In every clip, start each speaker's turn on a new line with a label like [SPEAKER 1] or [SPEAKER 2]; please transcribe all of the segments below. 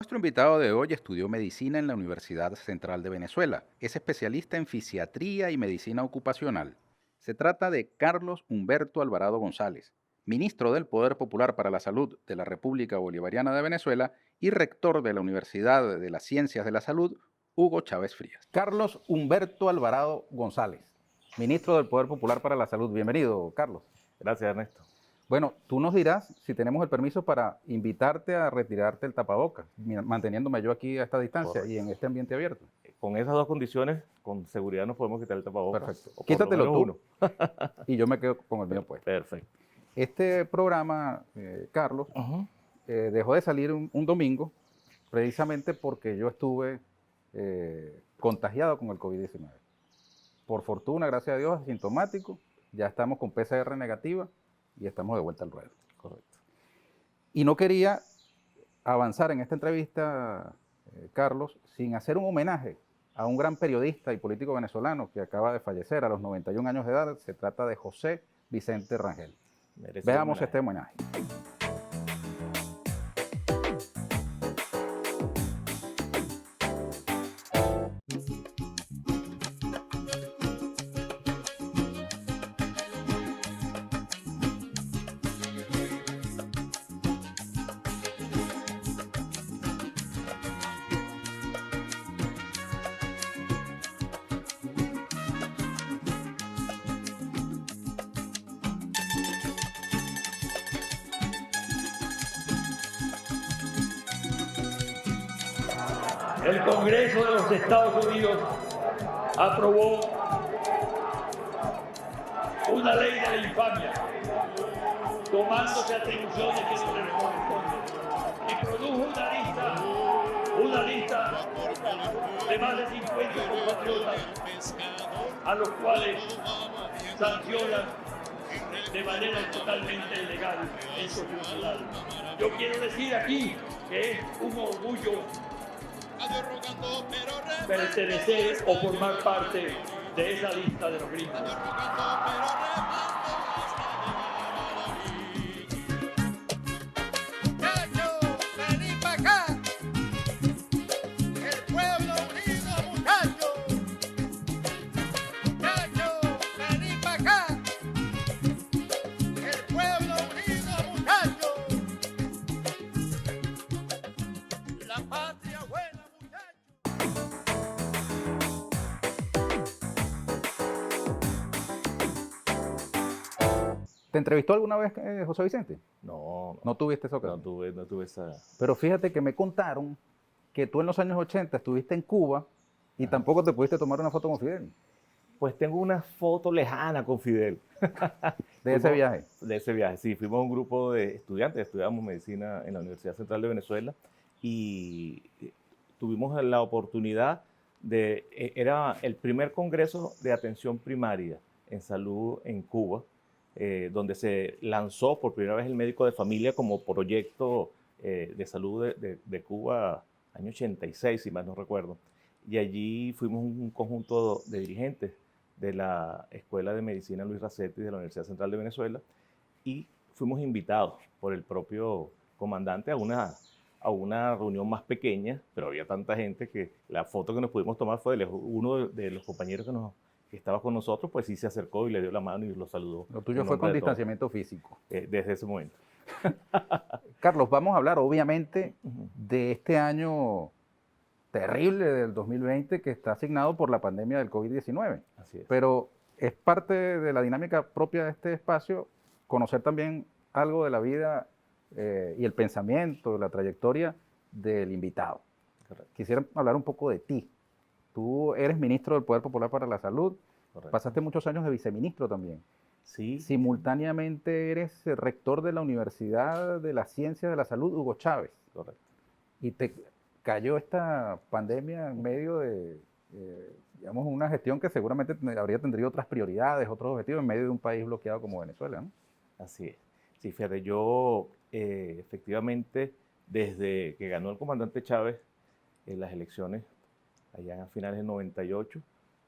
[SPEAKER 1] Nuestro invitado de hoy estudió medicina en la Universidad Central de Venezuela. Es especialista en fisiatría y medicina ocupacional. Se trata de Carlos Humberto Alvarado González, ministro del Poder Popular para la Salud de la República Bolivariana de Venezuela y rector de la Universidad de las Ciencias de la Salud, Hugo Chávez Frías. Carlos Humberto Alvarado González, ministro del Poder Popular para la Salud. Bienvenido, Carlos.
[SPEAKER 2] Gracias, Ernesto.
[SPEAKER 1] Bueno, tú nos dirás si tenemos el permiso para invitarte a retirarte el tapabocas, manteniéndome yo aquí a esta distancia y en este ambiente abierto.
[SPEAKER 2] Con esas dos condiciones, con seguridad nos podemos quitar el tapabocas.
[SPEAKER 1] Perfecto.
[SPEAKER 2] O por
[SPEAKER 1] Quítatelo
[SPEAKER 2] lo
[SPEAKER 1] tú
[SPEAKER 2] menos uno.
[SPEAKER 1] y yo me quedo con el mío puesto.
[SPEAKER 2] Perfecto.
[SPEAKER 1] Este programa, Carlos, dejó de salir un domingo precisamente porque yo estuve contagiado con el COVID-19. Por fortuna, gracias a Dios, asintomático, ya estamos con PCR negativa y estamos de vuelta al ruedo.
[SPEAKER 2] Correcto.
[SPEAKER 1] Y no quería avanzar en esta entrevista, Carlos, sin hacer un homenaje a un gran periodista y político venezolano que acaba de fallecer a los 91 años de edad. Se trata de José Vicente Rangel. Veamos este homenaje.
[SPEAKER 3] El Congreso de los Estados Unidos aprobó una ley de la infamia, tomándose atribuciones que no le corresponden, y produjo una lista de más de 50 compatriotas a los cuales sancionan de manera totalmente ilegal en su tribunal. Yo quiero decir aquí que es un orgullo pertenecer o formar parte de esa lista de los gringos.
[SPEAKER 1] ¿Te entrevistó alguna vez José Vicente?
[SPEAKER 2] No
[SPEAKER 1] ¿No tuviste esa ocasión?
[SPEAKER 2] no tuve esa...
[SPEAKER 1] Pero fíjate que me contaron que tú en los años 80 estuviste en Cuba y tampoco te pudiste tomar una foto con Fidel.
[SPEAKER 2] Pues tengo una foto lejana con Fidel.
[SPEAKER 1] ¿De ese viaje?
[SPEAKER 2] De ese viaje, sí. Fuimos un grupo de estudiantes, estudiamos medicina en la Universidad Central de Venezuela y tuvimos la oportunidad era el primer congreso de atención primaria en salud en Cuba, donde se lanzó por primera vez el médico de familia como proyecto de salud de Cuba, año 86, si mal no recuerdo. Y allí fuimos un conjunto de dirigentes de la Escuela de Medicina Luis Racetti de la Universidad Central de Venezuela y fuimos invitados por el propio comandante a una reunión más pequeña, pero había tanta gente que la foto que nos pudimos tomar fue de uno de los compañeros que estaba con nosotros, pues sí se acercó y le dio la mano y lo saludó.
[SPEAKER 1] Lo tuyo fue con distanciamiento físico.
[SPEAKER 2] Desde ese momento.
[SPEAKER 1] Carlos, vamos a hablar obviamente de este año terrible del 2020 que está asignado por la pandemia del COVID-19.
[SPEAKER 2] Así es.
[SPEAKER 1] Pero es parte de la dinámica propia de este espacio conocer también algo de la vida y el pensamiento, la trayectoria del invitado.
[SPEAKER 2] Correcto.
[SPEAKER 1] Quisiera hablar un poco de ti. Tú eres ministro del Poder Popular para la Salud,
[SPEAKER 2] Correcto.
[SPEAKER 1] pasaste muchos años de viceministro también.
[SPEAKER 2] Sí.
[SPEAKER 1] Simultáneamente eres rector de la Universidad de las Ciencias de la Salud, Hugo Chávez.
[SPEAKER 2] Correcto.
[SPEAKER 1] Y te cayó esta pandemia en medio de, digamos, una gestión que seguramente habría tendría otras prioridades, otros objetivos en medio de un país bloqueado como Venezuela, ¿no?
[SPEAKER 2] Así es. Sí, fíjate, yo efectivamente, desde que ganó el comandante Chávez en las elecciones, allá a finales del 98,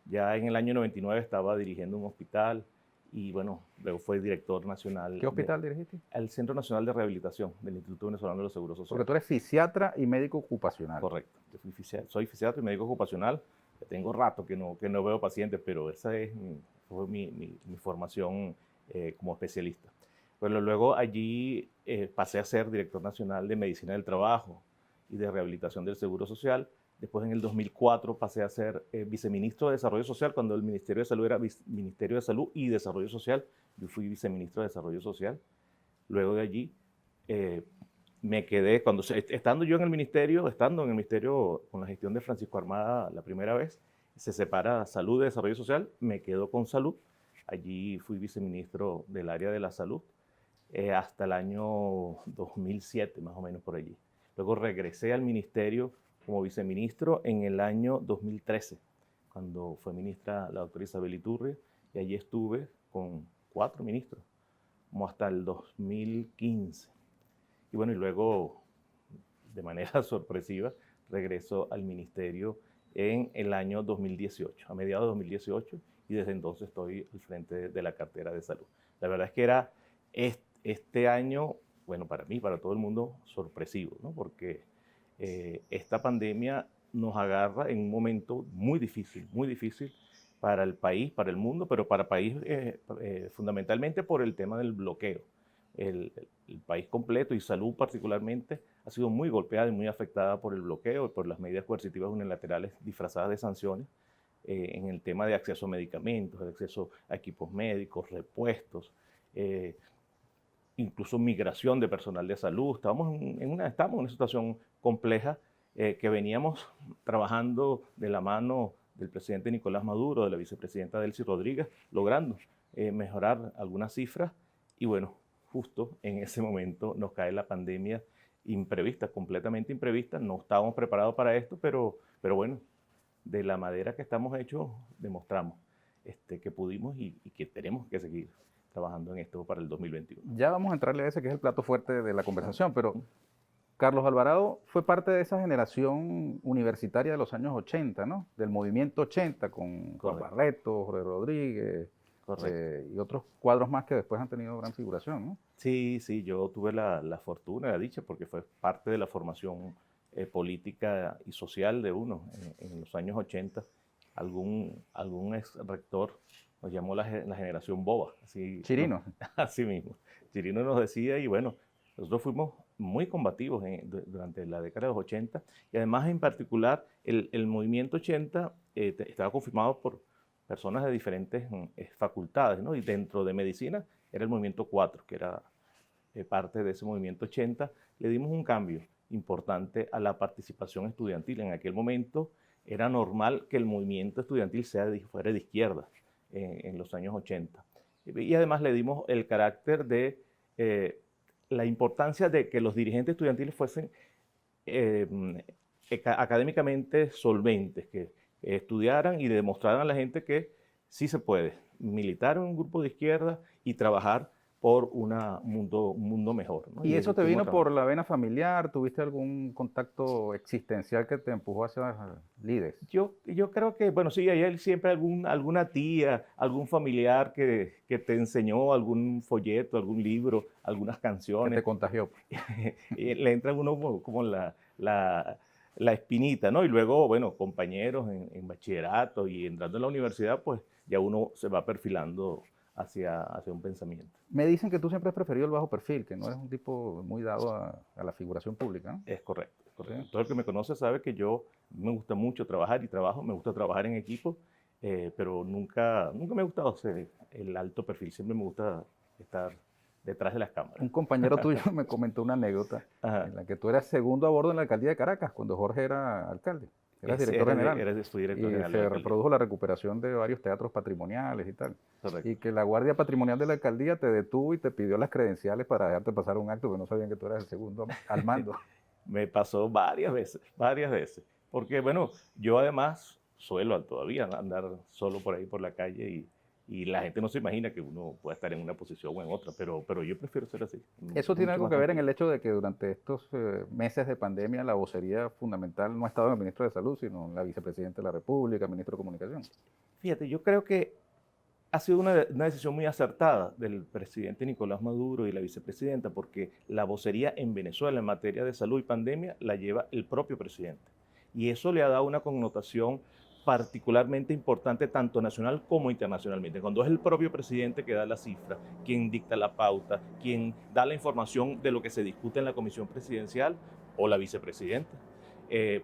[SPEAKER 2] ya en el año 99 estaba dirigiendo un hospital y bueno, luego fue director nacional.
[SPEAKER 1] ¿Qué hospital dirigiste?
[SPEAKER 2] El Centro Nacional de Rehabilitación del Instituto Venezolano de los Seguros
[SPEAKER 1] Porque
[SPEAKER 2] Sociales.
[SPEAKER 1] tú eres fisiatra y médico ocupacional.
[SPEAKER 2] Correcto. Yo soy fisiatra y médico ocupacional. Tengo rato que no veo pacientes, pero esa fue mi formación como especialista. Pero luego allí pasé a ser director nacional de Medicina del Trabajo y de Rehabilitación del Seguro Social. Después, en el 2004, pasé a ser viceministro de Desarrollo Social, cuando el Ministerio de Salud era Ministerio de Salud y Desarrollo Social. Yo fui viceministro de Desarrollo Social. Luego de allí me quedé, estando en el ministerio con la gestión de Francisco Armada la primera vez, se separa Salud de Desarrollo Social, me quedo con Salud. Allí fui viceministro del área de la salud hasta el año 2007, más o menos por allí. Luego regresé al ministerio como viceministro en el año 2013, cuando fue ministra la doctora Isabel Iturria, y allí estuve con 4 ministros, como hasta el 2015. Y bueno, y luego, de manera sorpresiva, regreso al ministerio en el año 2018, a mediados de 2018, y desde entonces estoy al frente de la cartera de salud. La verdad es que era este año, bueno, para mí, para todo el mundo, sorpresivo, ¿no? Porque esta pandemia nos agarra en un momento muy difícil para el país, para el mundo, pero para el país fundamentalmente por el tema del bloqueo. El país completo y salud particularmente ha sido muy golpeada y muy afectada por el bloqueo y por las medidas coercitivas unilaterales disfrazadas de sanciones en el tema de acceso a medicamentos, de acceso a equipos médicos, repuestos, incluso migración de personal de salud. Estamos en una situación compleja que veníamos trabajando de la mano del presidente Nicolás Maduro, de la vicepresidenta Delcy Rodríguez, logrando mejorar algunas cifras, y bueno, justo en ese momento nos cae la pandemia imprevista, completamente imprevista. No estábamos preparados para esto, pero bueno, de la manera que estamos hechos, demostramos que pudimos y que tenemos que seguir trabajando en esto para el 2021.
[SPEAKER 1] Ya vamos a entrarle a ese que es el plato fuerte de la conversación, pero Carlos Alvarado fue parte de esa generación universitaria de los años 80, ¿no? Del movimiento 80, con Juan Barreto, Jorge Rodríguez, y otros cuadros más que después han tenido gran figuración, ¿no?
[SPEAKER 2] Sí, yo tuve la fortuna, la dicha, porque fue parte de la formación política y social de uno en los años 80. Algún ex rector nos llamó la generación boba. Así,
[SPEAKER 1] Chirino.
[SPEAKER 2] Así mismo. Chirino nos decía, y bueno, nosotros fuimos muy combativos durante la década de los 80, y además en particular el movimiento 80 estaba confirmado por personas de diferentes facultades, ¿no? Y dentro de medicina era el movimiento 4, que era parte de ese movimiento 80. Le dimos un cambio importante a la participación estudiantil. En aquel momento era normal que el movimiento estudiantil fuera de izquierda en los años 80. Y además le dimos el carácter de la importancia de que los dirigentes estudiantiles fuesen académicamente solventes, que estudiaran y demostraran a la gente que sí se puede militar en un grupo de izquierda y trabajar por un mundo mejor, ¿no?
[SPEAKER 1] ¿Y eso te vino por la vena familiar? ¿Tuviste algún contacto existencial que te empujó hacia líderes?
[SPEAKER 2] Yo creo que, bueno, sí, hay siempre alguna tía, algún familiar que te enseñó algún folleto, algún libro, algunas canciones.
[SPEAKER 1] Que te contagió.
[SPEAKER 2] Y le entra a uno como la espinita, ¿no? Y luego, bueno, compañeros en bachillerato y entrando en la universidad, pues ya uno se va perfilando hacia un pensamiento.
[SPEAKER 1] Me dicen que tú siempre has preferido el bajo perfil, que no eres un tipo muy dado a la figuración pública, ¿no?
[SPEAKER 2] Es correcto, es correcto. Todo el que me conoce sabe que me gusta mucho trabajar me gusta trabajar en equipo, pero nunca me ha gustado ser el alto perfil, siempre me gusta estar detrás de las cámaras.
[SPEAKER 1] Un compañero tuyo me comentó una anécdota en la que tú eras segundo a bordo en la alcaldía de Caracas, cuando Jorge era alcalde. Eras director general.
[SPEAKER 2] Fui director
[SPEAKER 1] y
[SPEAKER 2] general.
[SPEAKER 1] Se reprodujo la recuperación de varios teatros patrimoniales y tal.
[SPEAKER 2] Correcto.
[SPEAKER 1] Y que la Guardia Patrimonial de la alcaldía te detuvo y te pidió las credenciales para dejarte pasar un acto, porque no sabían que tú eras el segundo al mando.
[SPEAKER 2] Me pasó varias veces. Porque, bueno, yo además suelo todavía andar solo por ahí por la calle y la gente no se imagina que uno pueda estar en una posición o en otra, pero yo prefiero ser así.
[SPEAKER 1] ¿Eso tiene algo que ver en el hecho de que durante estos meses de pandemia la vocería fundamental no ha estado en el ministro de Salud, sino en la vicepresidenta de la República, el ministro de Comunicación?
[SPEAKER 2] Fíjate, yo creo que ha sido una decisión muy acertada del presidente Nicolás Maduro y la vicepresidenta, porque la vocería en Venezuela en materia de salud y pandemia la lleva el propio presidente. Y eso le ha dado una connotación particularmente importante tanto nacional como internacionalmente. Cuando es el propio presidente que da la cifra, quien dicta la pauta, quien da la información de lo que se discute en la comisión presidencial o la vicepresidenta,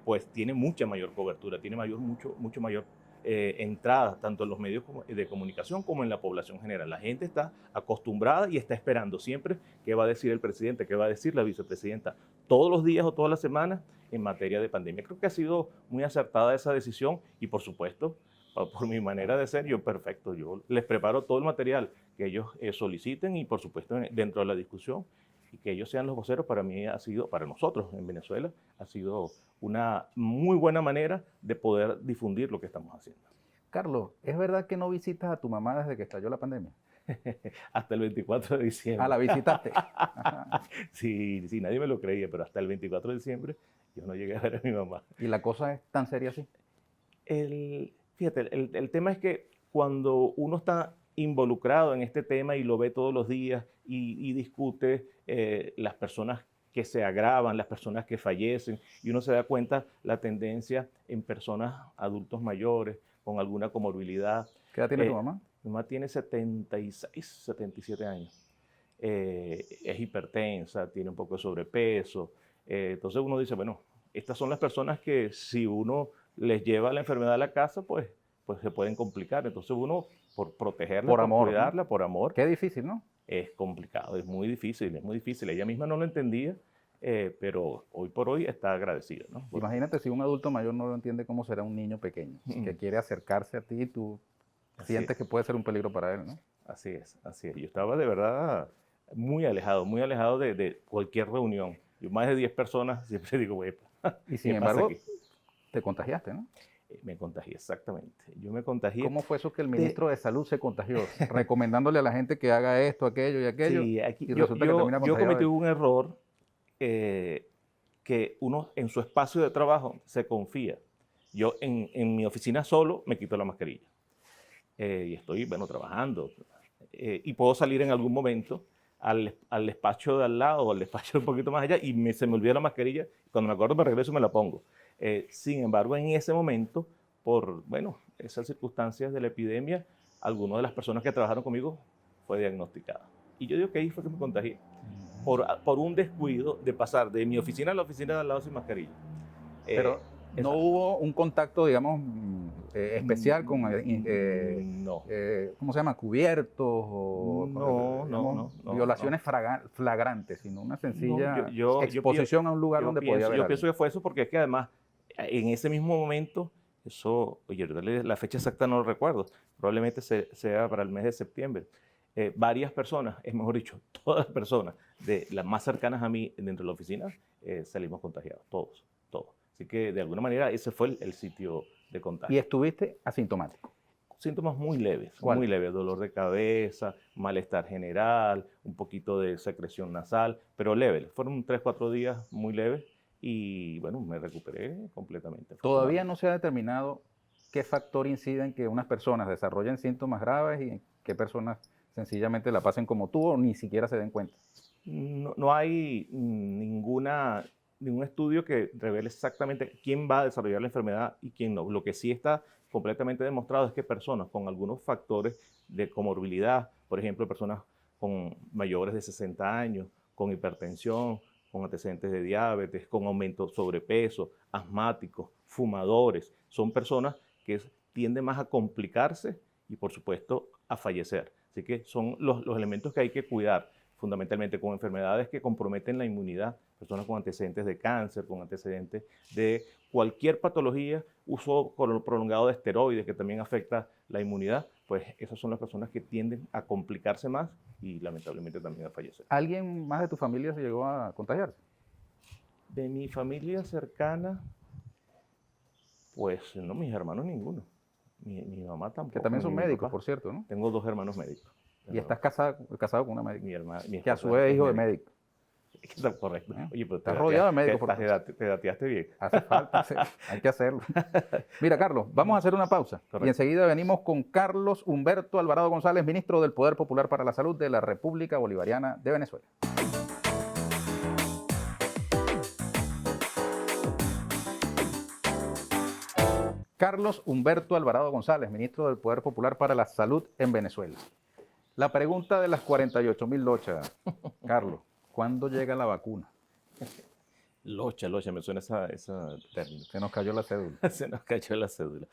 [SPEAKER 2] pues tiene mucha mayor cobertura, tiene mucho mayor entrada tanto en los medios de comunicación como en la población general. La gente está acostumbrada y está esperando siempre qué va a decir el presidente, qué va a decir la vicepresidenta, todos los días o todas las semanas en materia de pandemia. Creo que ha sido muy acertada esa decisión y por supuesto, por mi manera de ser, yo perfecto, yo les preparo todo el material que ellos soliciten y por supuesto dentro de la discusión y que ellos sean los voceros, para mí ha sido, para nosotros en Venezuela, ha sido una muy buena manera de poder difundir lo que estamos haciendo.
[SPEAKER 1] Carlos, ¿es verdad que no visitas a tu mamá desde que estalló la pandemia?
[SPEAKER 2] Hasta el 24 de diciembre.
[SPEAKER 1] Ah, ¿la visitaste?
[SPEAKER 2] Sí, nadie me lo creía, pero hasta el 24 de diciembre yo no llegué a ver a mi mamá.
[SPEAKER 1] ¿Y la cosa es tan seria así?
[SPEAKER 2] Fíjate, el tema es que cuando uno está involucrado en este tema y lo ve todos los días y discute las personas que se agravan, las personas que fallecen, y uno se da cuenta la tendencia en personas adultos mayores con alguna comorbilidad.
[SPEAKER 1] ¿Qué edad tiene tu mamá?
[SPEAKER 2] Mi mamá tiene 76, 77 años. Es hipertensa, tiene un poco de sobrepeso. Entonces uno dice, bueno, estas son las personas que si uno les lleva la enfermedad a la casa, pues se pueden complicar. Entonces uno, por protegerla,
[SPEAKER 1] por amor,
[SPEAKER 2] cuidarla,
[SPEAKER 1] ¿no?
[SPEAKER 2] por amor.
[SPEAKER 1] Qué difícil, ¿no?
[SPEAKER 2] Es complicado, es muy difícil, es muy difícil. Ella misma no lo entendía, pero hoy por hoy está agradecida, ¿no?
[SPEAKER 1] Imagínate si un adulto mayor no lo entiende, ¿cómo será un niño pequeño? Que quiere acercarse a ti y tú sientes que puede ser un peligro para él, ¿no?
[SPEAKER 2] Así es, así es. Yo estaba de verdad muy alejado de cualquier reunión. Yo más de 10 personas siempre digo, güey,
[SPEAKER 1] y sin embargo, te contagiaste, ¿no?
[SPEAKER 2] Me contagié, exactamente. Yo me contagié.
[SPEAKER 1] ¿Cómo fue eso que el ministro de Salud se contagió? Recomendándole a la gente que haga esto, aquello y aquello.
[SPEAKER 2] Sí, aquí,
[SPEAKER 1] y resulta que termina
[SPEAKER 2] yo cometí
[SPEAKER 1] contagiado.
[SPEAKER 2] un error que uno en su espacio de trabajo se confía. Yo en mi oficina solo me quito la mascarilla. Y estoy, bueno, trabajando. Y puedo salir en algún momento al despacho de al lado o al despacho un poquito más allá y se me olvida la mascarilla. Cuando me acuerdo me regreso y me la pongo. Sin embargo, en ese momento, por, bueno, esas circunstancias de la epidemia, alguna de las personas que trabajaron conmigo fue diagnosticada. Y yo digo que ahí fue que me contagié. Por un descuido de pasar de mi oficina a la oficina de al lado sin mascarilla.
[SPEAKER 1] Pero no hubo un contacto, digamos, especial con,
[SPEAKER 2] no.
[SPEAKER 1] ¿Cómo se llama? Cubiertos o
[SPEAKER 2] no,
[SPEAKER 1] violaciones flagrantes, sino una sencilla
[SPEAKER 2] yo
[SPEAKER 1] exposición a un lugar donde podía haber.
[SPEAKER 2] Yo pienso que fue eso porque es que además en ese mismo momento, eso, oye, la fecha exacta no lo recuerdo, probablemente sea para el mes de septiembre. Varias personas, es mejor dicho, todas las personas de las más cercanas a mí dentro de la oficina salimos contagiados, todos. Así que de alguna manera ese fue el sitio de contagio.
[SPEAKER 1] ¿Y estuviste asintomático?
[SPEAKER 2] Síntomas muy leves,
[SPEAKER 1] ¿Cuál?
[SPEAKER 2] muy leves, dolor de cabeza, malestar general, un poquito de secreción nasal, pero leves. Fueron 3, 4 días muy leves y bueno, me recuperé completamente.
[SPEAKER 1] Todavía no se ha determinado qué factor incide en que unas personas desarrollen síntomas graves y en qué personas sencillamente la pasen como tú o ni siquiera se den cuenta.
[SPEAKER 2] No hay ningún estudio que revele exactamente quién va a desarrollar la enfermedad y quién no. Lo que sí está completamente demostrado es que personas con algunos factores de comorbilidad, por ejemplo, personas con mayores de 60 años, con hipertensión, con antecedentes de diabetes, con aumento de sobrepeso, asmáticos, fumadores, son personas que tienden más a complicarse y, por supuesto, a fallecer. Así que son los elementos que hay que cuidar, fundamentalmente con enfermedades que comprometen la inmunidad, personas con antecedentes de cáncer, con antecedentes de cualquier patología, uso prolongado de esteroides que también afecta la inmunidad, pues esas son las personas que tienden a complicarse más y lamentablemente también a fallecer.
[SPEAKER 1] ¿Alguien más de tu familia se llegó a contagiarse?
[SPEAKER 2] De mi familia cercana, pues no, mis hermanos ninguno. Mi mamá tampoco.
[SPEAKER 1] Que también son médicos, por cierto, ¿no?
[SPEAKER 2] Tengo 2 hermanos médicos.
[SPEAKER 1] Y estás casado con una médica.
[SPEAKER 2] Mi
[SPEAKER 1] que a su vez es hijo de médico.
[SPEAKER 2] Eso es correcto. Oye, pero
[SPEAKER 1] Estás rodeado de médicos.
[SPEAKER 2] Te dateaste bien.
[SPEAKER 1] Hace falta, hay que hacerlo. Mira, Carlos, vamos a hacer una pausa.
[SPEAKER 2] Correcto.
[SPEAKER 1] Y enseguida venimos con Carlos Humberto Alvarado González, ministro del Poder Popular para la Salud de la República Bolivariana de Venezuela. Carlos Humberto Alvarado González, ministro del Poder Popular para la Salud en Venezuela. La pregunta de las 48.000 lochas, Carlos, ¿cuándo llega la vacuna?
[SPEAKER 2] Locha, me suena esa término.
[SPEAKER 1] Se nos cayó la cédula.
[SPEAKER 2] Se nos cayó la cédula.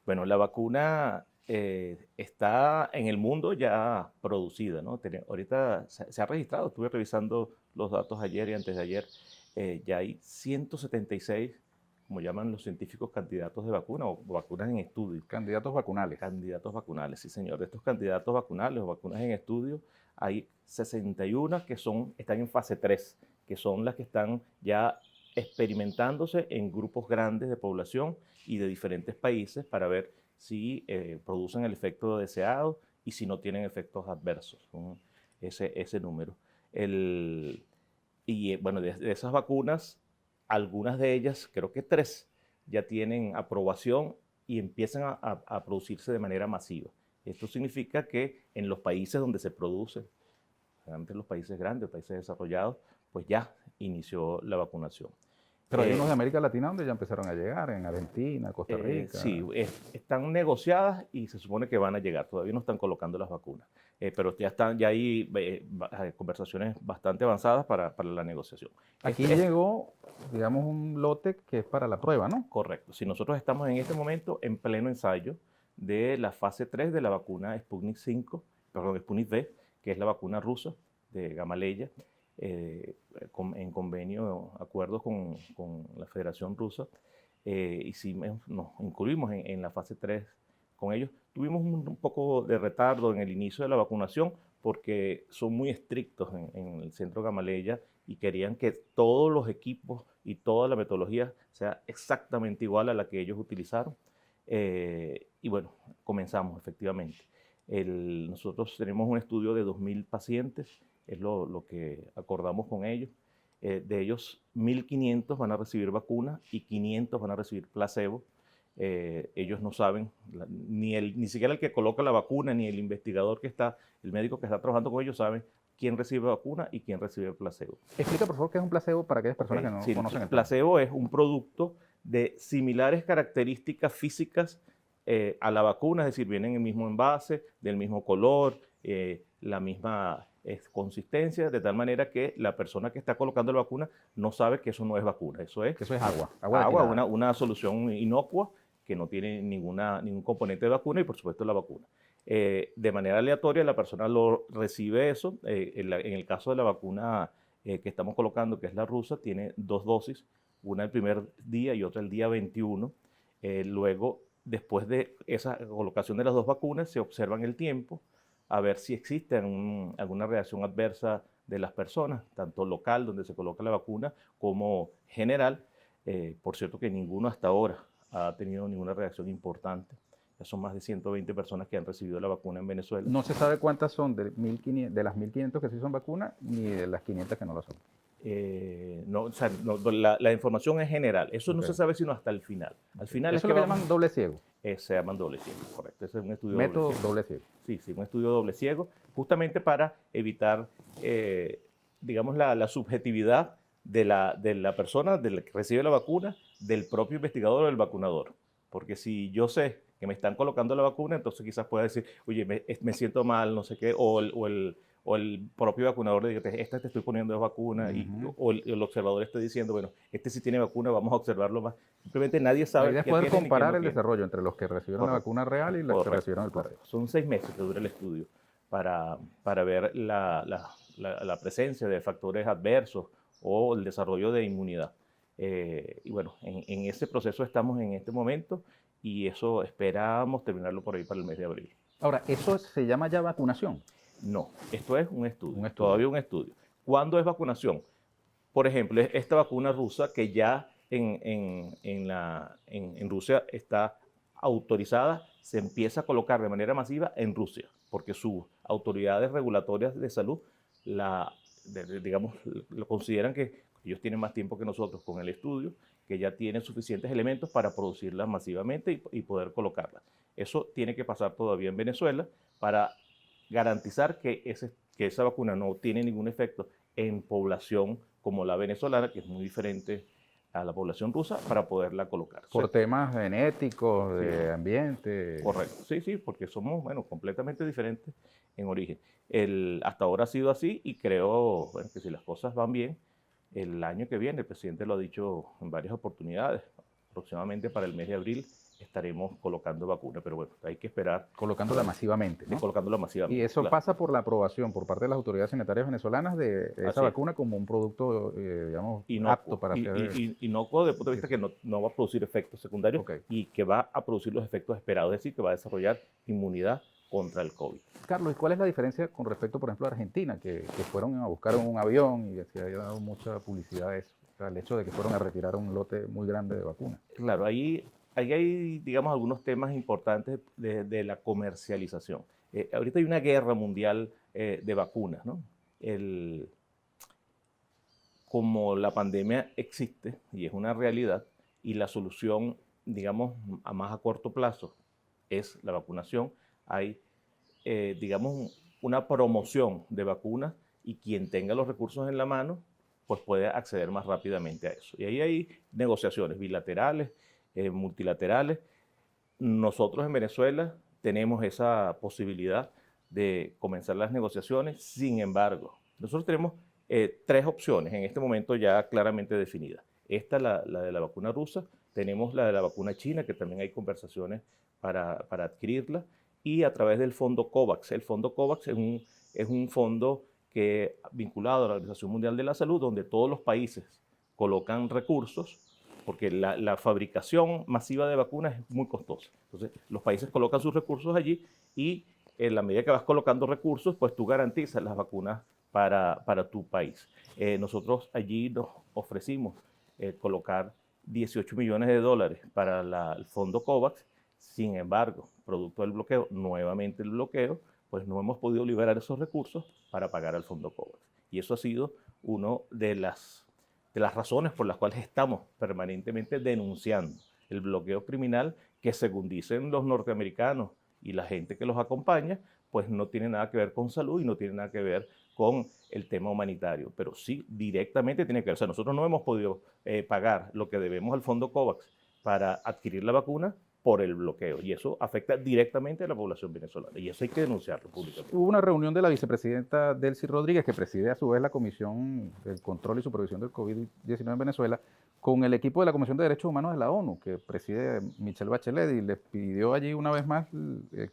[SPEAKER 2] Bueno, la vacuna está en el mundo ya producida, ¿no? Ahorita se ha registrado, estuve revisando los datos ayer y antes de ayer, ya hay 176, como llaman los científicos, candidatos de vacuna o vacunas en estudio.
[SPEAKER 1] Candidatos vacunales.
[SPEAKER 2] Candidatos vacunales, sí señor. De estos candidatos vacunales o vacunas en estudio, hay 61 que están en fase 3, que son las que están ya experimentándose en grupos grandes de población y de diferentes países para ver si producen el efecto deseado y si no tienen efectos adversos, con ese número. Bueno, de esas vacunas, algunas de ellas, creo que 3, ya tienen aprobación y empiezan a producirse de manera masiva. Esto significa que en los países donde se produce, generalmente en los países grandes, países desarrollados, pues ya inició la vacunación.
[SPEAKER 1] Pero hay unos de América Latina donde ya empezaron a llegar, en Argentina, Costa Rica.
[SPEAKER 2] Sí, están negociadas y se supone que van a llegar. Todavía no están colocando las vacunas, pero ya hay conversaciones bastante avanzadas para la negociación.
[SPEAKER 1] Aquí llegó, digamos, un lote que es para la prueba, ¿no?
[SPEAKER 2] Correcto. Si nosotros estamos en este momento en pleno ensayo de la fase 3 de la vacuna Sputnik V, que es la vacuna rusa de Gamaleya, en convenio, acuerdos con la Federación Rusa, y sí nos incluimos en la fase 3 con ellos. Tuvimos un poco de retardo en el inicio de la vacunación porque son muy estrictos en el centro Gamaleya y querían que todos los equipos y toda la metodología sea exactamente igual a la que ellos utilizaron. Y bueno, comenzamos efectivamente. Nosotros tenemos un estudio de 2.000 pacientes, es lo que acordamos con ellos. De ellos, 1.500 van a recibir vacuna y 500 van a recibir placebo. Ellos no saben, ni siquiera el que coloca la vacuna, ni el investigador el médico que está trabajando con ellos saben quién recibe vacuna y quién recibe placebo.
[SPEAKER 1] Explica, por favor, qué es un placebo para aquellas personas que no conocen el
[SPEAKER 2] placebo. Es un producto de similares características físicas a la vacuna, es decir, vienen en el mismo envase, del mismo color, la misma consistencia, de tal manera que la persona que está colocando la vacuna no sabe que eso no es vacuna, eso es
[SPEAKER 1] agua.
[SPEAKER 2] Una solución inocua que no tiene ningún componente de vacuna y por supuesto la vacuna. De manera aleatoria la persona lo recibe eso, en el caso de la vacuna que estamos colocando, que es la rusa, tiene 2 dosis, una el primer día y otra el día 21. Luego, después de esa colocación de las 2 vacunas, se observa en el tiempo a ver si existe alguna reacción adversa de las personas, tanto local, donde se coloca la vacuna, como general. Por cierto que ninguno hasta ahora ha tenido ninguna reacción importante. Ya son más de 120 personas que han recibido la vacuna en Venezuela.
[SPEAKER 1] No se sabe cuántas son de las 1.500 que sí son vacunas, ni de las 500 que no lo son.
[SPEAKER 2] La información es general. Eso no se sabe sino hasta el final. Al final
[SPEAKER 1] ¿Eso es lo que llaman doble ciego?
[SPEAKER 2] Se llaman doble ciego, correcto. Ese es un estudio
[SPEAKER 1] método doble ciego.
[SPEAKER 2] Sí, un estudio doble ciego, justamente para evitar, digamos, la subjetividad de la persona que recibe la vacuna, del propio investigador o del vacunador. Porque si yo sé que me están colocando la vacuna, entonces quizás pueda decir, oye, me siento mal, no sé qué, o el propio vacunador le diga, te estoy poniendo vacuna, o el observador esté diciendo, bueno, sí tiene vacuna, vamos a observarlo más. Simplemente nadie sabe.
[SPEAKER 1] La idea es poder comparar el desarrollo entre los que recibieron la vacuna real y los que recibieron el placebo.
[SPEAKER 2] Son 6 meses que dura el estudio para ver la presencia de factores adversos o el desarrollo de inmunidad. Y bueno, en ese proceso estamos en este momento y eso esperamos terminarlo por ahí para el mes de abril.
[SPEAKER 1] Ahora, ¿eso se llama ya vacunación?
[SPEAKER 2] No, esto es un estudio, todavía un estudio. ¿Cuándo es vacunación? Por ejemplo, esta vacuna rusa que ya en Rusia está autorizada, se empieza a colocar de manera masiva en Rusia, porque sus autoridades regulatorias de salud la digamos, lo consideran que ellos tienen más tiempo que nosotros con el estudio, que ya tienen suficientes elementos para producirlas masivamente y poder colocarlas. Eso tiene que pasar todavía en Venezuela para garantizar que esa vacuna no tiene ningún efecto en población como la venezolana, que es muy diferente a la población rusa, para poderla colocar.
[SPEAKER 1] Por temas genéticos, de ambiente.
[SPEAKER 2] Correcto, sí, porque somos, bueno, completamente diferentes en origen. Hasta ahora ha sido así y creo, bueno, que si las cosas van bien, el año que viene, el presidente lo ha dicho en varias oportunidades, aproximadamente para el mes de abril estaremos colocando vacunas, pero bueno, hay que esperar.
[SPEAKER 1] Colocándola masivamente, ¿no?
[SPEAKER 2] Colocándola masivamente.
[SPEAKER 1] Y eso
[SPEAKER 2] claro.
[SPEAKER 1] pasa por la aprobación por parte de las autoridades sanitarias venezolanas de esa vacuna como un producto, digamos, apto para ser...
[SPEAKER 2] Inocuo desde el punto de vista que no va a producir efectos secundarios y que va a producir los efectos esperados, es decir, que va a desarrollar inmunidad contra el COVID.
[SPEAKER 1] Carlos, ¿y cuál es la diferencia con respecto, por ejemplo, a Argentina, que fueron a buscar un avión y se haya dado mucha publicidad a eso? O sea, el hecho de que fueron a retirar un lote muy grande de vacunas.
[SPEAKER 2] Claro, ahí hay, digamos, algunos temas importantes de la comercialización. Ahorita hay una guerra mundial de vacunas, ¿no? Como la pandemia existe y es una realidad y la solución, digamos, a corto plazo es la vacunación, hay, digamos, una promoción de vacunas y quien tenga los recursos en la mano, pues puede acceder más rápidamente a eso. Y ahí hay negociaciones bilaterales, multilaterales. Nosotros en Venezuela tenemos esa posibilidad de comenzar las negociaciones. Sin embargo, nosotros tenemos 3 opciones en este momento ya claramente definidas. Esta, la de la vacuna rusa, tenemos la de la vacuna china, que también hay conversaciones para adquirirla, y a través del fondo COVAX. El fondo COVAX es un fondo que vinculado a la Organización Mundial de la Salud, donde todos los países colocan recursos, porque la fabricación masiva de vacunas es muy costosa. Entonces, los países colocan sus recursos allí y en la medida que vas colocando recursos, pues tú garantizas las vacunas para tu país. Nosotros allí nos ofrecimos colocar $18 millones para el fondo COVAX. Sin embargo, producto del bloqueo, nuevamente el bloqueo, pues no hemos podido liberar esos recursos para pagar al fondo COVAX. Y eso ha sido una de las razones por las cuales estamos permanentemente denunciando el bloqueo criminal que, según dicen los norteamericanos y la gente que los acompaña, pues no tiene nada que ver con salud y no tiene nada que ver con el tema humanitario, pero sí directamente tiene que ver. O sea, nosotros no hemos podido pagar lo que debemos al fondo COVAX para adquirir la vacuna por el bloqueo, y eso afecta directamente a la población venezolana, y eso hay que denunciarlo públicamente.
[SPEAKER 1] Hubo una reunión de la vicepresidenta Delcy Rodríguez, que preside a su vez la Comisión del Control y Supervisión del COVID-19 en Venezuela, con el equipo de la Comisión de Derechos Humanos de la ONU, que preside Michelle Bachelet, y les pidió allí una vez más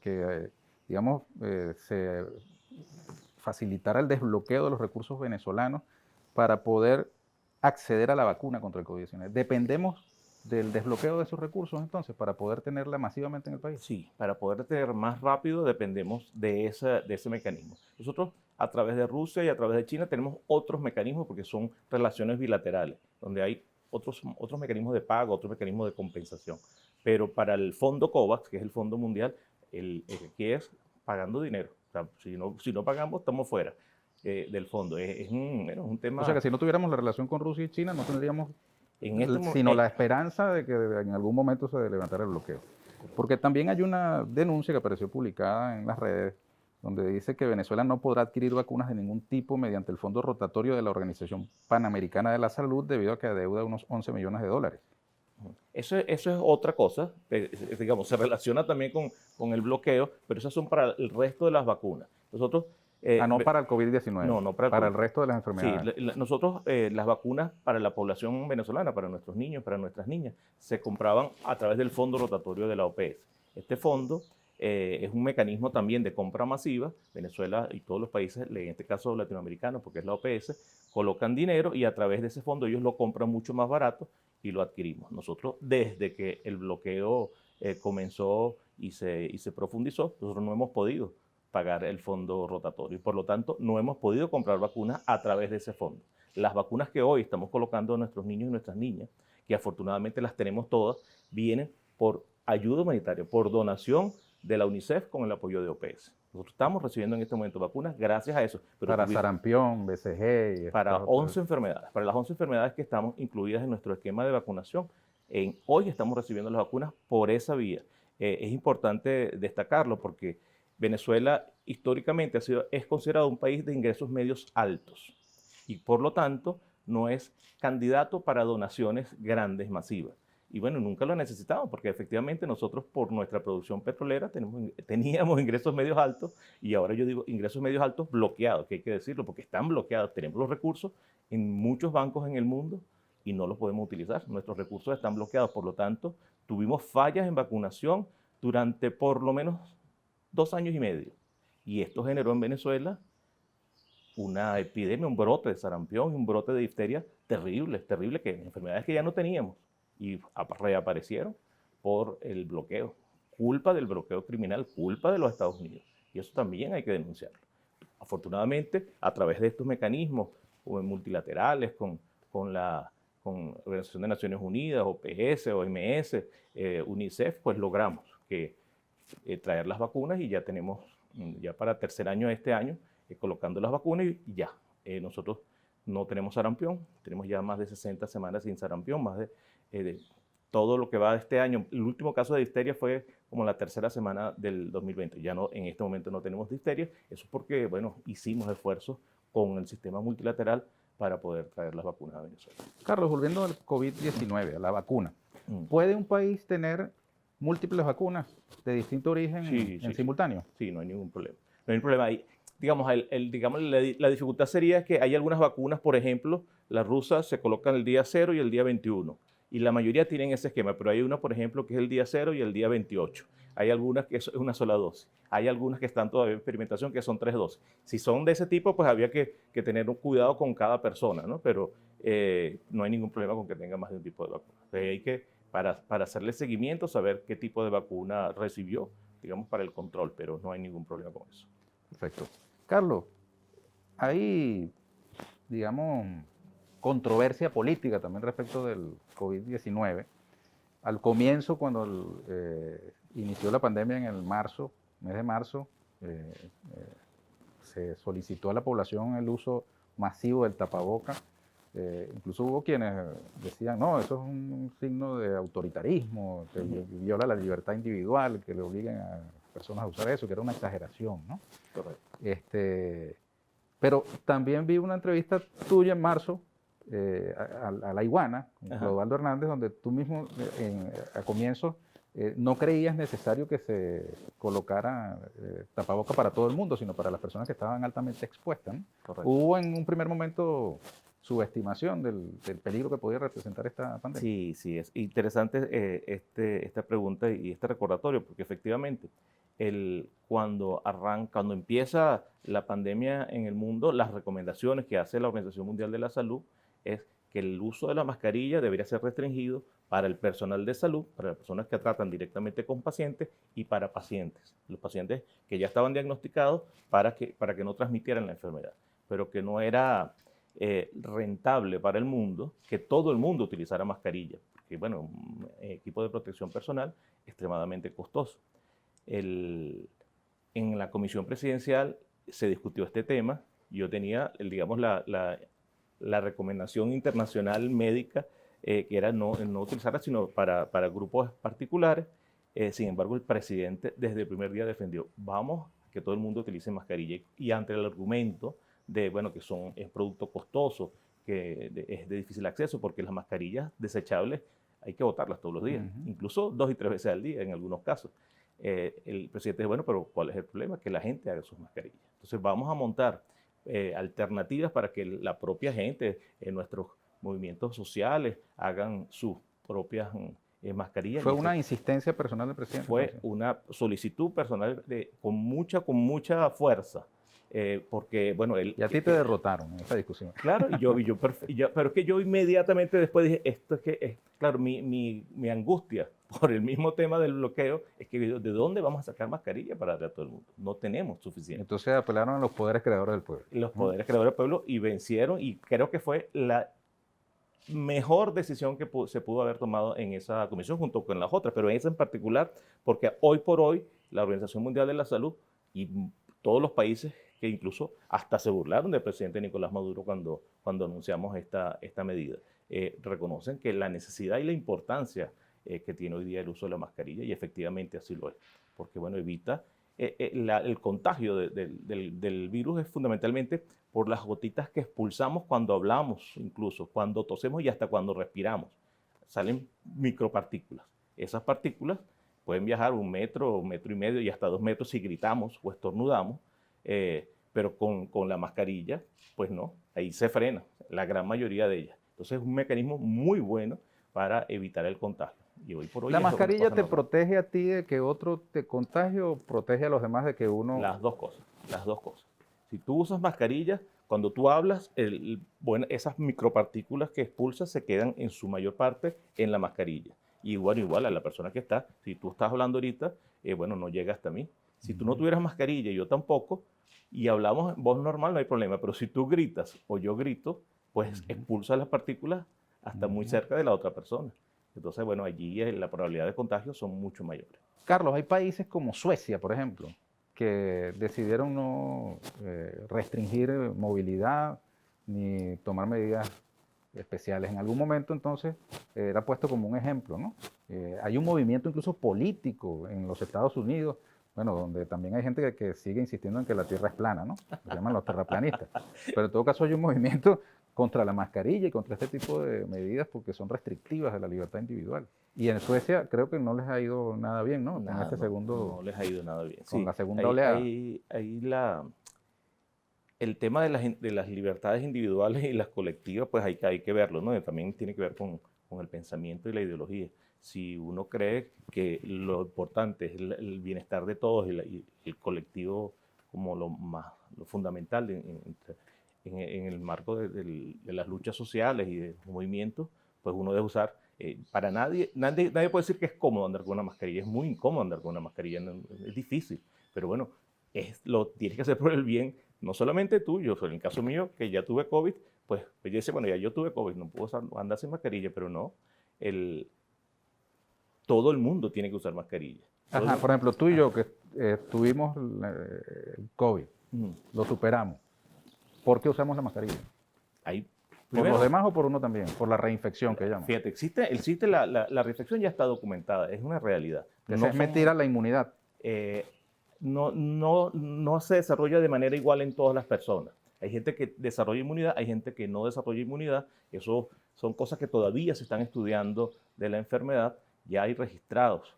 [SPEAKER 1] que, digamos, se facilitara el desbloqueo de los recursos venezolanos para poder acceder a la vacuna contra el COVID-19. Dependemos del desbloqueo de esos recursos, entonces, para poder tenerla masivamente en el país.
[SPEAKER 2] Sí, para poder tener más rápido dependemos de ese mecanismo. Nosotros, a través de Rusia y a través de China, tenemos otros mecanismos porque son relaciones bilaterales, donde hay otros mecanismos de pago, otros mecanismos de compensación. Pero para el fondo COVAX, que es el fondo mundial, que es pagando dinero. O sea, si no pagamos, estamos fuera del fondo. Es un tema...
[SPEAKER 1] O sea, que si no tuviéramos la relación con Rusia y China, no tendríamos sino la esperanza de que en algún momento se levantara el bloqueo. Porque también hay una denuncia que apareció publicada en las redes, donde dice que Venezuela no podrá adquirir vacunas de ningún tipo mediante el fondo rotatorio de la Organización Panamericana de la Salud, debido a que adeuda unos $11 millones.
[SPEAKER 2] Eso es otra cosa, digamos, se relaciona también con el bloqueo, pero esas son para el resto de las vacunas. Nosotros...
[SPEAKER 1] no para el COVID-19,
[SPEAKER 2] no
[SPEAKER 1] para el resto de las enfermedades.
[SPEAKER 2] Sí, nosotros las vacunas para la población venezolana, para nuestros niños, para nuestras niñas, se compraban a través del fondo rotatorio de la OPS. Este fondo es un mecanismo también de compra masiva. Venezuela y todos los países, en este caso latinoamericanos, porque es la OPS, colocan dinero y a través de ese fondo ellos lo compran mucho más barato y lo adquirimos. Nosotros, desde que el bloqueo comenzó y se profundizó, nosotros no hemos podido pagar el fondo rotatorio y por lo tanto no hemos podido comprar vacunas a través de ese fondo. Las vacunas que hoy estamos colocando a nuestros niños y nuestras niñas, que afortunadamente las tenemos todas, vienen por ayuda humanitaria, por donación de la UNICEF con el apoyo de OPS. Nosotros estamos recibiendo en este momento vacunas gracias a eso. Pero
[SPEAKER 1] Para sarampión, BCG y
[SPEAKER 2] para
[SPEAKER 1] estas
[SPEAKER 2] 11 enfermedades, para las 11 enfermedades que estamos incluidas en nuestro esquema de vacunación. Hoy estamos recibiendo las vacunas por esa vía. Es importante destacarlo porque Venezuela históricamente es considerado un país de ingresos medios altos y por lo tanto no es candidato para donaciones grandes, masivas. Y bueno, nunca lo necesitamos porque efectivamente nosotros por nuestra producción petrolera teníamos ingresos medios altos y ahora yo digo ingresos medios altos bloqueados, que hay que decirlo porque están bloqueados. Tenemos los recursos en muchos bancos en el mundo y no los podemos utilizar. Nuestros recursos están bloqueados, por lo tanto tuvimos fallas en vacunación durante por lo menos 2 años y medio. Y esto generó en Venezuela una epidemia, un brote de sarampión, un brote de difteria terrible, que enfermedades que ya no teníamos y reaparecieron por el bloqueo, culpa del bloqueo criminal, culpa de los Estados Unidos. Y eso también hay que denunciarlo. Afortunadamente, a través de estos mecanismos multilaterales con la Organización de Naciones Unidas, OPS, OMS, UNICEF, pues logramos traer las vacunas y ya tenemos, ya para tercer año de este año, colocando las vacunas y ya. Nosotros no tenemos sarampión, tenemos ya más de 60 semanas sin sarampión, más de todo lo que va de este año. El último caso de difteria fue como la tercera semana del 2020. Ya no, en este momento no tenemos difteria. Eso es porque, bueno, hicimos esfuerzos con el sistema multilateral para poder traer las vacunas a Venezuela.
[SPEAKER 1] Carlos, volviendo al COVID-19, a la vacuna, ¿puede un país tener múltiples vacunas de distinto origen en simultáneo?
[SPEAKER 2] Sí, no hay ningún problema. No hay ningún problema ahí. Digamos, la dificultad sería que hay algunas vacunas, por ejemplo, las rusas se colocan el día 0 y el día 21. Y la mayoría tienen ese esquema, pero hay una, por ejemplo, que es el día 0 y el día 28. Hay algunas que es una sola dosis. Hay algunas que están todavía en experimentación que son 3 dosis. Si son de ese tipo, pues habría que tener un cuidado con cada persona, ¿no? Pero no hay ningún problema con que tenga más de un tipo de vacuna. Entonces hay que, para hacerle seguimiento, saber qué tipo de vacuna recibió, digamos, para el control, pero no hay ningún problema con eso.
[SPEAKER 1] Perfecto. Carlos, hay, digamos, controversia política también respecto del COVID-19. Al comienzo, cuando inició la pandemia en el mes de marzo, se solicitó a la población el uso masivo del tapaboca. Incluso hubo quienes decían, no, eso es un signo de autoritarismo, que viola la libertad individual, que le obliguen a personas a usar eso, que era una exageración, ¿no?
[SPEAKER 2] Correcto.
[SPEAKER 1] Pero también vi una entrevista tuya en marzo a La Iguana, con Clodoaldo Hernández, donde tú mismo a comienzzo no creías necesario que se colocara tapaboca para todo el mundo, sino para las personas que estaban altamente expuestas, ¿no? Hubo en un primer momento subestimación del peligro que podía representar esta pandemia.
[SPEAKER 2] Sí, es interesante esta pregunta y este recordatorio, porque efectivamente cuando empieza la pandemia en el mundo, las recomendaciones que hace la Organización Mundial de la Salud es que el uso de la mascarilla debería ser restringido para el personal de salud, para las personas que tratan directamente con pacientes y para pacientes, los pacientes que ya estaban diagnosticados para que no transmitieran la enfermedad, pero que no era rentable para el mundo que todo el mundo utilizara mascarilla, porque bueno, un equipo de protección personal extremadamente costoso. En la comisión presidencial se discutió este tema. Yo tenía, digamos, la recomendación internacional médica que era no utilizarla sino para grupos particulares. Sin embargo, el presidente desde el primer día defendió, vamos a que todo el mundo utilice mascarilla. Y ante el argumento de, bueno, que es producto costoso, que es de difícil acceso, porque las mascarillas desechables hay que botarlas todos los días, incluso 2 y 3 veces al día en algunos casos. El presidente dijo, bueno, pero ¿cuál es el problema? Que la gente haga sus mascarillas. Entonces vamos a montar alternativas para que la propia gente, nuestros movimientos sociales, hagan sus propias mascarillas.
[SPEAKER 1] ¿Fue una insistencia personal del presidente?
[SPEAKER 2] Fue una solicitud personal con mucha fuerza. Porque, bueno,
[SPEAKER 1] y a ti te derrotaron en esta discusión.
[SPEAKER 2] Claro, pero es que yo inmediatamente después dije, claro, mi angustia por el mismo tema del bloqueo es que ¿de dónde vamos a sacar mascarilla para darle a todo el mundo? No tenemos suficiente.
[SPEAKER 1] Entonces apelaron a los poderes creadores del pueblo.
[SPEAKER 2] Los poderes creadores del pueblo y vencieron, y creo que fue la mejor decisión que se pudo haber tomado en esa comisión junto con las otras, pero en esa en particular, porque hoy por hoy la Organización Mundial de la Salud Y todos los países que incluso hasta se burlaron del presidente Nicolás Maduro cuando anunciamos esta medida, reconocen que la necesidad y la importancia que tiene hoy día el uso de la mascarilla, y efectivamente así lo es, porque bueno, evita el contagio del virus es fundamentalmente por las gotitas que expulsamos cuando hablamos, incluso cuando tosemos y hasta cuando respiramos. Salen micropartículas. Esas partículas pueden viajar 1 metro, 1,5 metros y hasta 2 metros si gritamos o estornudamos, pero con la mascarilla, pues no, ahí se frena la gran mayoría de ellas. Entonces es un mecanismo muy bueno para evitar el contagio. Y hoy por hoy
[SPEAKER 1] ¿La mascarilla te protege a ti de que otro te contagie o protege a los demás de que uno...?
[SPEAKER 2] Las dos cosas, las dos cosas. Si tú usas mascarilla, cuando tú hablas, bueno, esas micropartículas que expulsas se quedan en su mayor parte en la mascarilla. Y bueno, igual a la persona que está, si tú estás hablando ahorita, bueno, no llega hasta mí. Si tú no tuvieras mascarilla y yo tampoco, y hablamos en voz normal, no hay problema. Pero si tú gritas o yo grito, pues expulsas las partículas hasta muy cerca de la otra persona. Entonces, bueno, allí la probabilidad de contagio son mucho mayores.
[SPEAKER 1] Carlos, hay países como Suecia, por ejemplo, que decidieron no restringir movilidad ni tomar medidas especiales. En algún momento, entonces, era puesto como un ejemplo, ¿no? Hay un movimiento incluso político en los Estados Unidos, bueno, donde también hay gente que sigue insistiendo en que la Tierra es plana, ¿no? Se llaman los terraplanistas. Pero en todo caso hay un movimiento contra la mascarilla y contra este tipo de medidas porque son restrictivas de la libertad individual. Y en Suecia creo que no les ha ido nada bien, ¿no?
[SPEAKER 2] Nada,
[SPEAKER 1] con este segundo...
[SPEAKER 2] No les ha ido nada bien.
[SPEAKER 1] Con
[SPEAKER 2] Sí,
[SPEAKER 1] la segunda oleada.
[SPEAKER 2] Ahí el tema de las libertades individuales y las colectivas, pues hay que verlo, ¿no? También tiene que ver con el pensamiento y la ideología. Si uno cree que lo importante es el bienestar de todos y el colectivo como lo fundamental en el marco de las luchas sociales y de los movimientos, pues uno debe usar, para nadie puede decir que es cómodo andar con una mascarilla, es muy incómodo andar con una mascarilla, es difícil, pero bueno, lo tienes que hacer por el bien, no solamente tuyo, en el caso mío, que ya tuve COVID, pues yo decía, bueno, ya yo tuve COVID, no puedo andar sin mascarilla, pero no, todo el mundo tiene que usar mascarilla.
[SPEAKER 1] Ajá, por ejemplo, tú y yo que tuvimos el COVID, lo superamos. ¿Por qué usamos la mascarilla? ¿Por los demás o por uno también? Por la reinfección que llaman.
[SPEAKER 2] Fíjate, existe la reinfección, ya está documentada, es una realidad.
[SPEAKER 1] Es mentira la inmunidad.
[SPEAKER 2] No se desarrolla de manera igual en todas las personas. Hay gente que desarrolla inmunidad, hay gente que no desarrolla inmunidad. Eso son cosas que todavía se están estudiando de la enfermedad. Ya hay registrados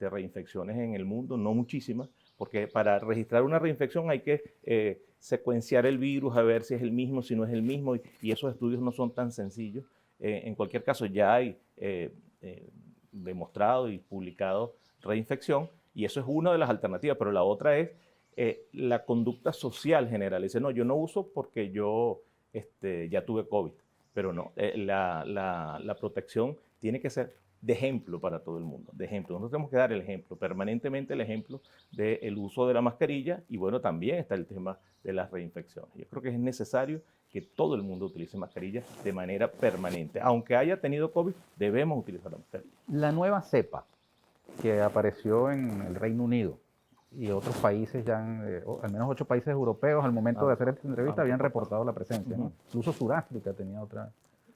[SPEAKER 2] reinfecciones en el mundo, no muchísimas, porque para registrar una reinfección hay que secuenciar el virus, a ver si es el mismo, si no es el mismo, y esos estudios no son tan sencillos. En cualquier caso, ya hay demostrado y publicado reinfección, y eso es una de las alternativas, pero la otra es la conducta social general. Dice, no, yo no uso porque yo ya tuve COVID, pero no, la protección tiene que ser de ejemplo para todo el mundo, de ejemplo. Nosotros tenemos que dar el ejemplo, permanentemente el ejemplo del uso de la mascarilla y bueno, también está el tema de las reinfecciones. Yo creo que es necesario que todo el mundo utilice mascarilla de manera permanente. Aunque haya tenido COVID, debemos utilizar la mascarilla.
[SPEAKER 1] La nueva cepa que apareció en el Reino Unido y otros países, ya al menos 8 países europeos al momento de hacer esta entrevista habían reportado la presencia, ¿no? Incluso Sudáfrica tenía otra...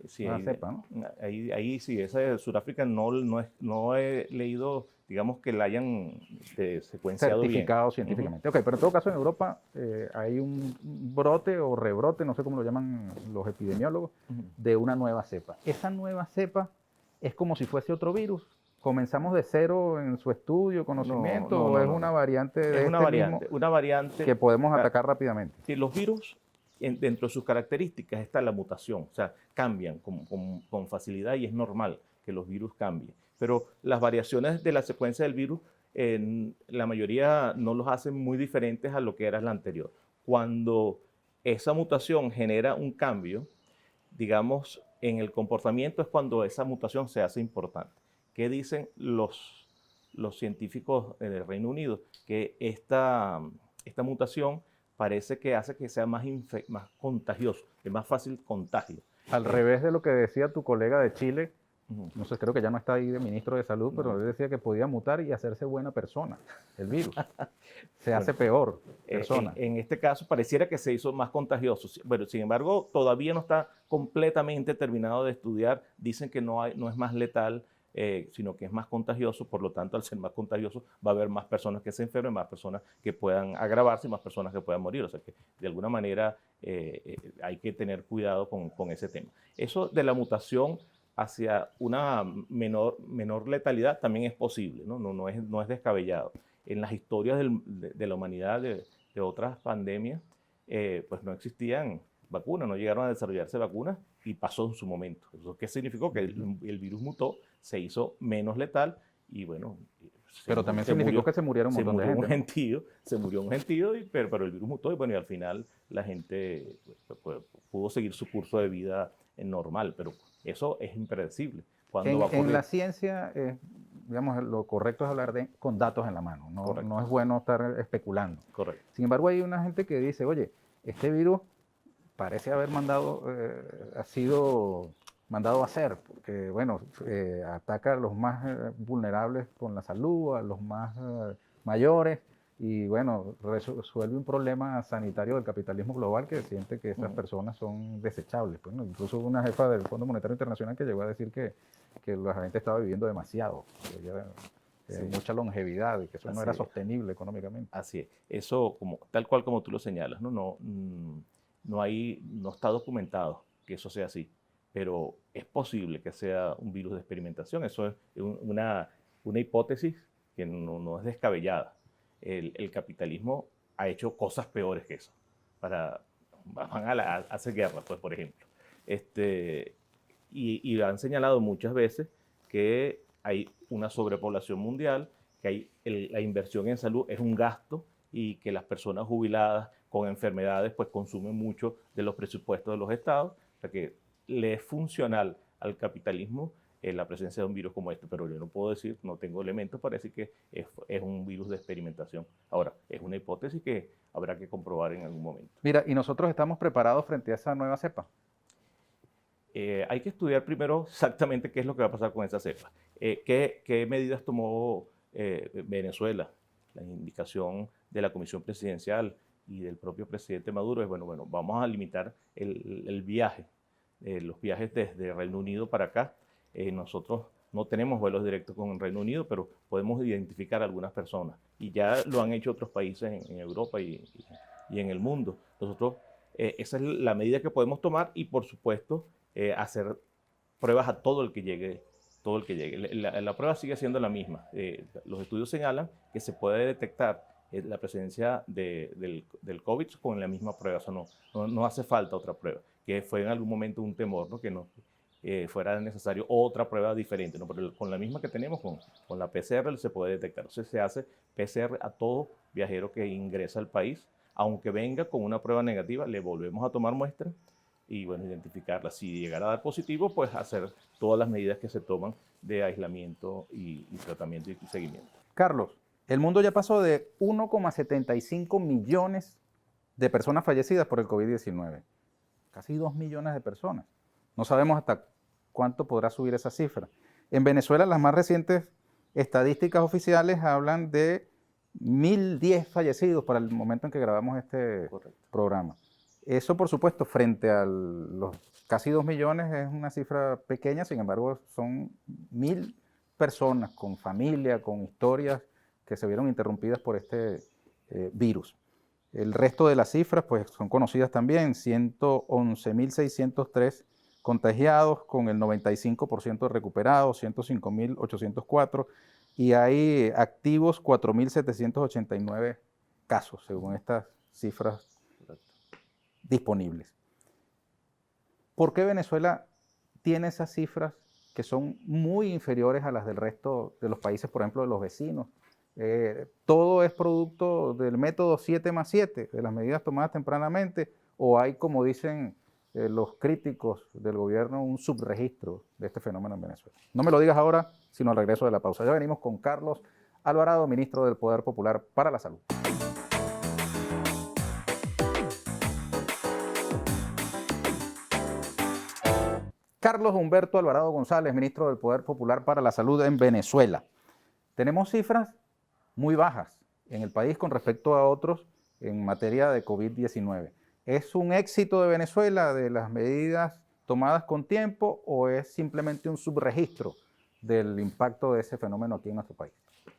[SPEAKER 2] Sí, cepa, ¿no? Ahí sí, esa de Sudáfrica no he leído, digamos, que la hayan secuenciado
[SPEAKER 1] certificado científicamente. Ok, pero en todo caso en Europa hay un brote o rebrote, no sé cómo lo llaman los epidemiólogos, de una nueva cepa. Esa nueva cepa es como si fuese otro virus. ¿Comenzamos de cero en su estudio, conocimiento, o es una variante de
[SPEAKER 2] una variante
[SPEAKER 1] que podemos atacar rápidamente?
[SPEAKER 2] Sí, los virus, dentro de sus características está la mutación, o sea, cambian con facilidad y es normal que los virus cambien. Pero las variaciones de la secuencia del virus, la mayoría no los hacen muy diferentes a lo que era la anterior. Cuando esa mutación genera un cambio, digamos, en el comportamiento es cuando esa mutación se hace importante. ¿Qué dicen los científicos del Reino Unido? Que esta mutación parece que hace que sea más contagioso, es más fácil contagio.
[SPEAKER 1] Al revés de lo que decía tu colega de Chile, No sé, creo que ya no está ahí de ministro de salud, pero él decía que podía mutar y hacerse buena persona, el virus. Se hace peor persona.
[SPEAKER 2] En este caso pareciera que se hizo más contagioso. Bueno, sin embargo, todavía no está completamente terminado de estudiar. Dicen que no es más letal, sino que es más contagioso. Por lo tanto, al ser más contagioso, va a haber más personas que se enfermen, más personas que puedan agravarse y más personas que puedan morir. O sea que, de alguna manera, hay que tener cuidado con ese tema. Eso de la mutación hacia una menor letalidad también es posible, no es descabellado. En las historias de la humanidad de otras pandemias, pues no existían vacunas, no llegaron a desarrollarse vacunas y pasó en su momento. ¿Eso qué significó? Que el virus mutó, se hizo menos letal y bueno...
[SPEAKER 1] Pero también significó que se murieron un montón de gente.
[SPEAKER 2] Se murió un gentío, pero el virus mutó y bueno, y al final la gente pues, pudo seguir su curso de vida normal, pero eso es impredecible.
[SPEAKER 1] En la ciencia, digamos, lo correcto es hablar con datos en la mano, no es bueno estar especulando.
[SPEAKER 2] Correcto.
[SPEAKER 1] Sin embargo, hay una gente que dice, oye, este virus parece haber sido mandado a hacer, porque bueno, ataca a los más vulnerables con la salud, a los más mayores, y bueno, resuelve un problema sanitario del capitalismo global que siente que esas personas son desechables. Pues, ¿no? Incluso una jefa del Fondo Monetario Internacional que llegó a decir que la gente estaba viviendo demasiado, que mucha longevidad y que eso no era sostenible económicamente.
[SPEAKER 2] Así es, eso tal cual como tú lo señalas, no está documentado que eso sea así, pero es posible que sea un virus de experimentación. Eso es una hipótesis que no es descabellada. El capitalismo ha hecho cosas peores que eso. Van a hacer guerra, pues, por ejemplo. Y han señalado muchas veces que hay una sobrepoblación mundial, que la inversión en salud es un gasto y que las personas jubiladas con enfermedades pues consumen mucho de los presupuestos de los estados. O sea que le es funcional al capitalismo la presencia de un virus como este, pero yo no puedo decir, no tengo elementos para decir que es un virus de experimentación. Ahora, es una hipótesis que habrá que comprobar en algún momento.
[SPEAKER 1] Mira, ¿y nosotros estamos preparados frente a esa nueva cepa?
[SPEAKER 2] Hay que estudiar primero exactamente qué es lo que va a pasar con esa cepa. ¿Qué medidas tomó Venezuela? La indicación de la Comisión Presidencial y del propio presidente Maduro es, bueno, vamos a limitar el viaje, los viajes desde Reino Unido para acá. Nosotros no tenemos vuelos directos con el Reino Unido, pero podemos identificar a algunas personas. Y ya lo han hecho otros países en Europa y en el mundo. Nosotros, esa es la medida que podemos tomar y, por supuesto, hacer pruebas a todo el que llegue. La prueba sigue siendo la misma. Los estudios señalan que se puede detectar la presencia del COVID con la misma prueba. O sea, no hace falta otra prueba, que fue en algún momento un temor, ¿no? Que no fuera necesario otra prueba diferente, ¿no? Pero con la misma que tenemos, con la PCR, se puede detectar. Entonces se hace PCR a todo viajero que ingresa al país, aunque venga con una prueba negativa, le volvemos a tomar muestra y bueno, identificarla. Si llegara a dar positivo, pues hacer todas las medidas que se toman de aislamiento y tratamiento y seguimiento.
[SPEAKER 1] Carlos, el mundo ya pasó de 1,75 millones de personas fallecidas por el COVID-19. Casi 2 millones de personas. No sabemos hasta cuánto podrá subir esa cifra. En Venezuela, las más recientes estadísticas oficiales hablan de 1.010 fallecidos para el momento en que grabamos este programa. Eso, por supuesto, frente a los casi 2 millones es una cifra pequeña, sin embargo, son 1.000 personas con familia, con historias que se vieron interrumpidas por este virus. El resto de las cifras pues, son conocidas también, 111.603 contagiados con el 95% recuperados, 105.804 y hay activos 4.789 casos, según estas cifras disponibles. ¿Por qué Venezuela tiene esas cifras que son muy inferiores a las del resto de los países, por ejemplo, de los vecinos? ¿Todo es producto del método 7+7, de las medidas tomadas tempranamente, o hay, como dicen los críticos del gobierno, un subregistro de este fenómeno en Venezuela? No me lo digas ahora, sino al regreso de la pausa. Ya venimos con Carlos Alvarado, ministro del Poder Popular para la Salud. Carlos Humberto Alvarado González, ministro del Poder Popular para la Salud en Venezuela. Tenemos cifras muy bajas en el país con respecto a otros en materia de COVID-19. ¿Es un éxito de Venezuela de las medidas tomadas con tiempo o es simplemente un subregistro del impacto de ese fenómeno aquí en nuestro país?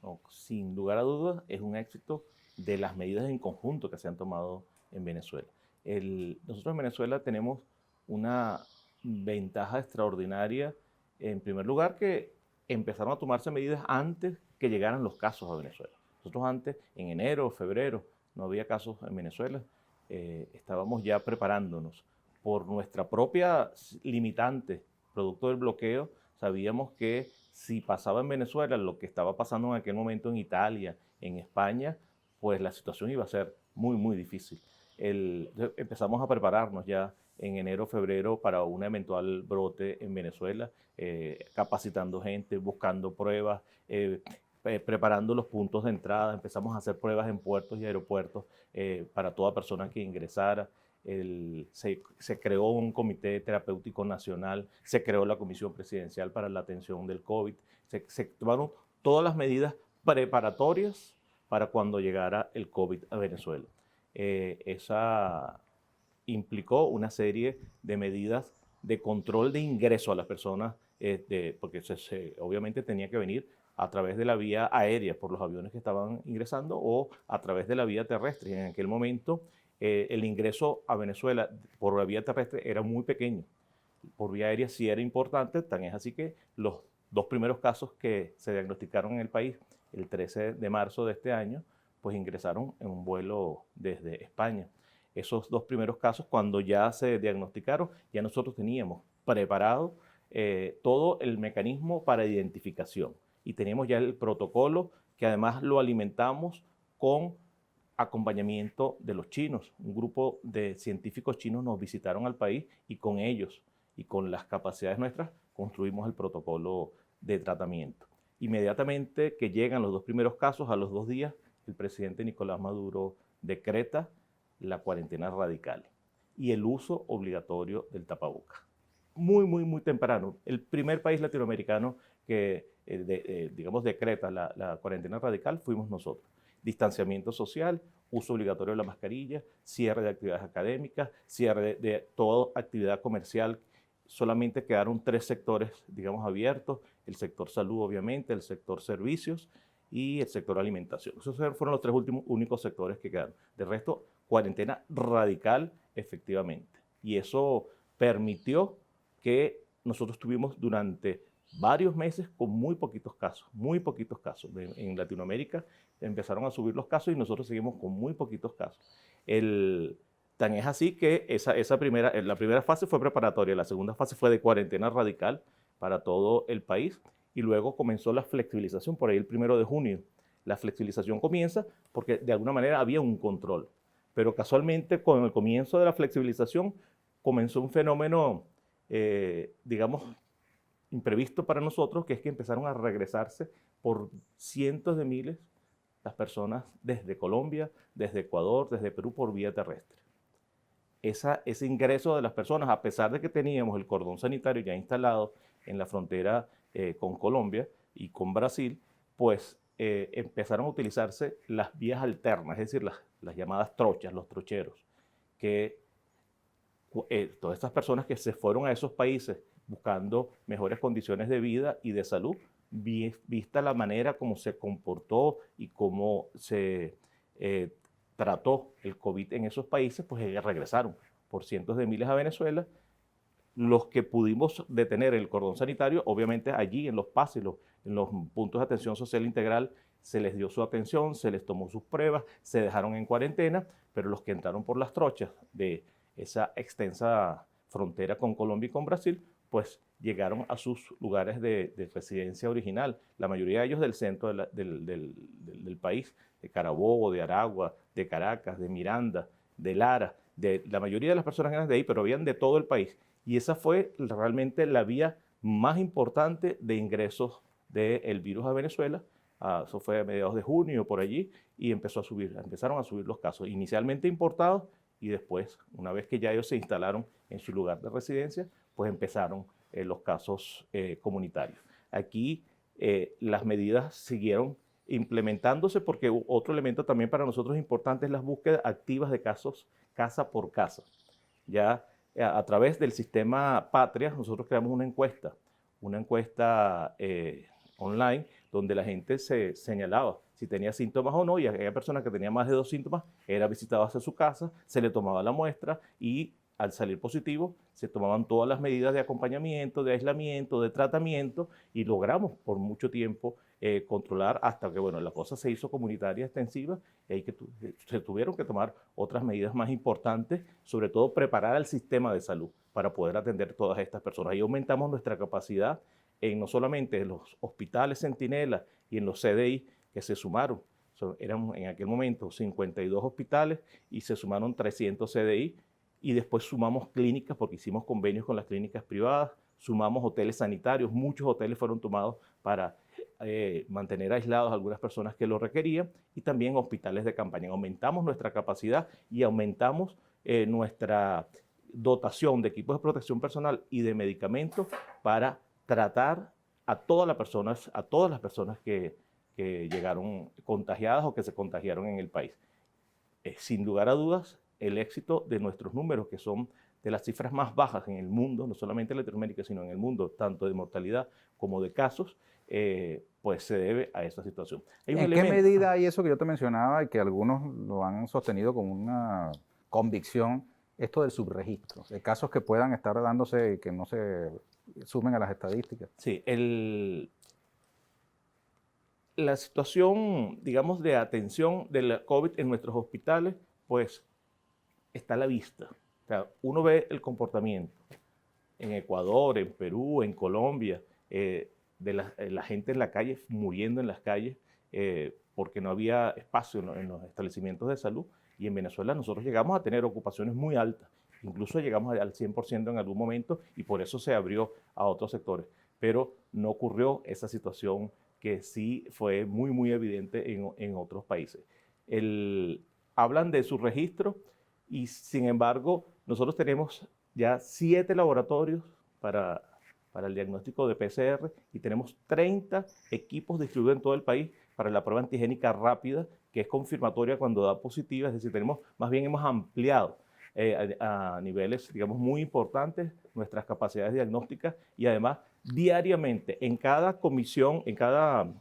[SPEAKER 2] No, sin lugar a dudas, es un éxito de las medidas en conjunto que se han tomado en Venezuela. Nosotros en Venezuela tenemos una ventaja extraordinaria, en primer lugar, que empezaron a tomarse medidas antes que llegaran los casos a Venezuela. Nosotros antes, en enero, febrero, no había casos en Venezuela, estábamos ya preparándonos. Por nuestra propia limitante, producto del bloqueo, sabíamos que si pasaba en Venezuela lo que estaba pasando en aquel momento en Italia, en España, pues la situación iba a ser muy, muy difícil. Empezamos a prepararnos ya en enero, febrero para un eventual brote en Venezuela, capacitando gente, buscando pruebas, preparando los puntos de entrada. Empezamos a hacer pruebas en puertos y aeropuertos para toda persona que ingresara. Se creó un comité terapéutico nacional, se creó la Comisión Presidencial para la Atención del COVID, se tomaron todas las medidas preparatorias para cuando llegara el COVID a Venezuela. Esa implicó una serie de medidas de control de ingreso a las personas, porque obviamente tenía que venir a través de la vía aérea por los aviones que estaban ingresando o a través de la vía terrestre. Y en aquel momento el ingreso a Venezuela por la vía terrestre era muy pequeño. Por vía aérea sí era importante, tan es así que los 2 primeros casos que se diagnosticaron en el país, el 13 de marzo de este año, pues ingresaron en un vuelo desde España. Esos 2 primeros casos, cuando ya se diagnosticaron, ya nosotros teníamos preparado todo el mecanismo para identificación y teníamos ya el protocolo que además lo alimentamos con acompañamiento de los chinos. Un grupo de científicos chinos nos visitaron al país y con ellos y con las capacidades nuestras construimos el protocolo de tratamiento. Inmediatamente que llegan los 2 primeros casos, a los 2 días, el presidente Nicolás Maduro decreta la cuarentena radical y el uso obligatorio del tapaboca. Muy, muy, muy temprano. El primer país latinoamericano que, digamos, decreta la cuarentena radical fuimos nosotros. Distanciamiento social, uso obligatorio de la mascarilla, cierre de actividades académicas, cierre de toda actividad comercial. Solamente quedaron 3 sectores, digamos, abiertos: el sector salud, obviamente, el sector servicios y el sector alimentación. Esos fueron los 3 únicos sectores que quedaron. De resto, cuarentena radical, efectivamente. Y eso permitió que nosotros tuvimos durante varios meses con muy poquitos casos. En Latinoamérica empezaron a subir los casos y nosotros seguimos con muy poquitos casos. Tan es así que la primera fase fue preparatoria, la segunda fase fue de cuarentena radical para todo el país y luego comenzó la flexibilización por ahí el 1 de junio. La flexibilización comienza porque de alguna manera había un control, pero casualmente con el comienzo de la flexibilización comenzó un fenómeno, digamos, imprevisto para nosotros, que es que empezaron a regresarse por cientos de miles las personas desde Colombia, desde Ecuador, desde Perú por vía terrestre. Ese ingreso de las personas, a pesar de que teníamos el cordón sanitario ya instalado en la frontera con Colombia y con Brasil, pues empezaron a utilizarse las vías alternas, es decir, las llamadas trochas, los trocheros, que todas estas personas que se fueron a esos países buscando mejores condiciones de vida y de salud, vista la manera como se comportó y cómo se trató el COVID en esos países, pues regresaron por cientos de miles a Venezuela. Los que pudimos detener el cordón sanitario, obviamente allí en los pases, en los puntos de atención social integral, se les dio su atención, se les tomó sus pruebas, se dejaron en cuarentena, pero los que entraron por las trochas de esa extensa frontera con Colombia y con Brasil, pues llegaron a sus lugares de residencia original, la mayoría de ellos del centro del país, de Carabobo, de Aragua, de Caracas, de Miranda, de Lara, la mayoría de las personas eran de ahí, pero habían de todo el país. Y esa fue realmente la vía más importante de ingresos del virus a Venezuela. Eso fue a mediados de junio, por allí, y empezaron a subir los casos, inicialmente importados, y después, una vez que ya ellos se instalaron en su lugar de residencia, pues empezaron los casos comunitarios. Aquí las medidas siguieron implementándose porque otro elemento también para nosotros importante es las búsquedas activas de casos casa por casa. Ya a través del sistema Patria nosotros creamos una encuesta online donde la gente se señalaba si tenía síntomas o no, y aquella persona que tenía más de 2 síntomas era visitada hacia su casa, se le tomaba la muestra y al salir positivo se tomaban todas las medidas de acompañamiento, de aislamiento, de tratamiento y logramos por mucho tiempo controlar hasta que bueno, la cosa se hizo comunitaria extensiva y ahí se tuvieron que tomar otras medidas más importantes, sobre todo preparar al sistema de salud para poder atender todas estas personas. Ahí aumentamos nuestra capacidad en no solamente en los hospitales Centinela y en los CDI que se sumaron. Eran en aquel momento 52 hospitales y se sumaron 300 CDI y después sumamos clínicas porque hicimos convenios con las clínicas privadas, sumamos hoteles sanitarios, muchos hoteles fueron tomados para mantener aislados a algunas personas que lo requerían y también hospitales de campaña. Aumentamos nuestra capacidad y aumentamos nuestra dotación de equipos de protección personal y de medicamentos para tratar a todas las personas que llegaron contagiadas o que se contagiaron en el país. Sin lugar a dudas, el éxito de nuestros números, que son de las cifras más bajas en el mundo, no solamente en Latinoamérica, sino en el mundo, tanto de mortalidad como de casos, pues se debe a esa situación.
[SPEAKER 1] ¿En qué medida hay eso que yo te mencionaba y que algunos lo han sostenido con una convicción, esto del subregistro, de casos que puedan estar dándose y que no se sumen a las estadísticas?
[SPEAKER 2] Sí, la situación, digamos, de atención de la COVID en nuestros hospitales, pues está a la vista. O sea, uno ve el comportamiento en Ecuador, en Perú, en Colombia, de la gente en la calle, muriendo en las calles, porque no había espacio en los establecimientos de salud. Y en Venezuela nosotros llegamos a tener ocupaciones muy altas, incluso llegamos al 100% en algún momento y por eso se abrió a otros sectores. Pero no ocurrió esa situación que sí fue muy, muy evidente en otros países. Hablan de su registro y sin embargo nosotros tenemos ya 7 laboratorios para el diagnóstico de PCR y tenemos 30 equipos distribuidos en todo el país para la prueba antigénica rápida, que es confirmatoria cuando da positiva, es decir, más bien hemos ampliado a niveles, digamos, muy importantes nuestras capacidades diagnósticas y además diariamente en cada comisión, en cada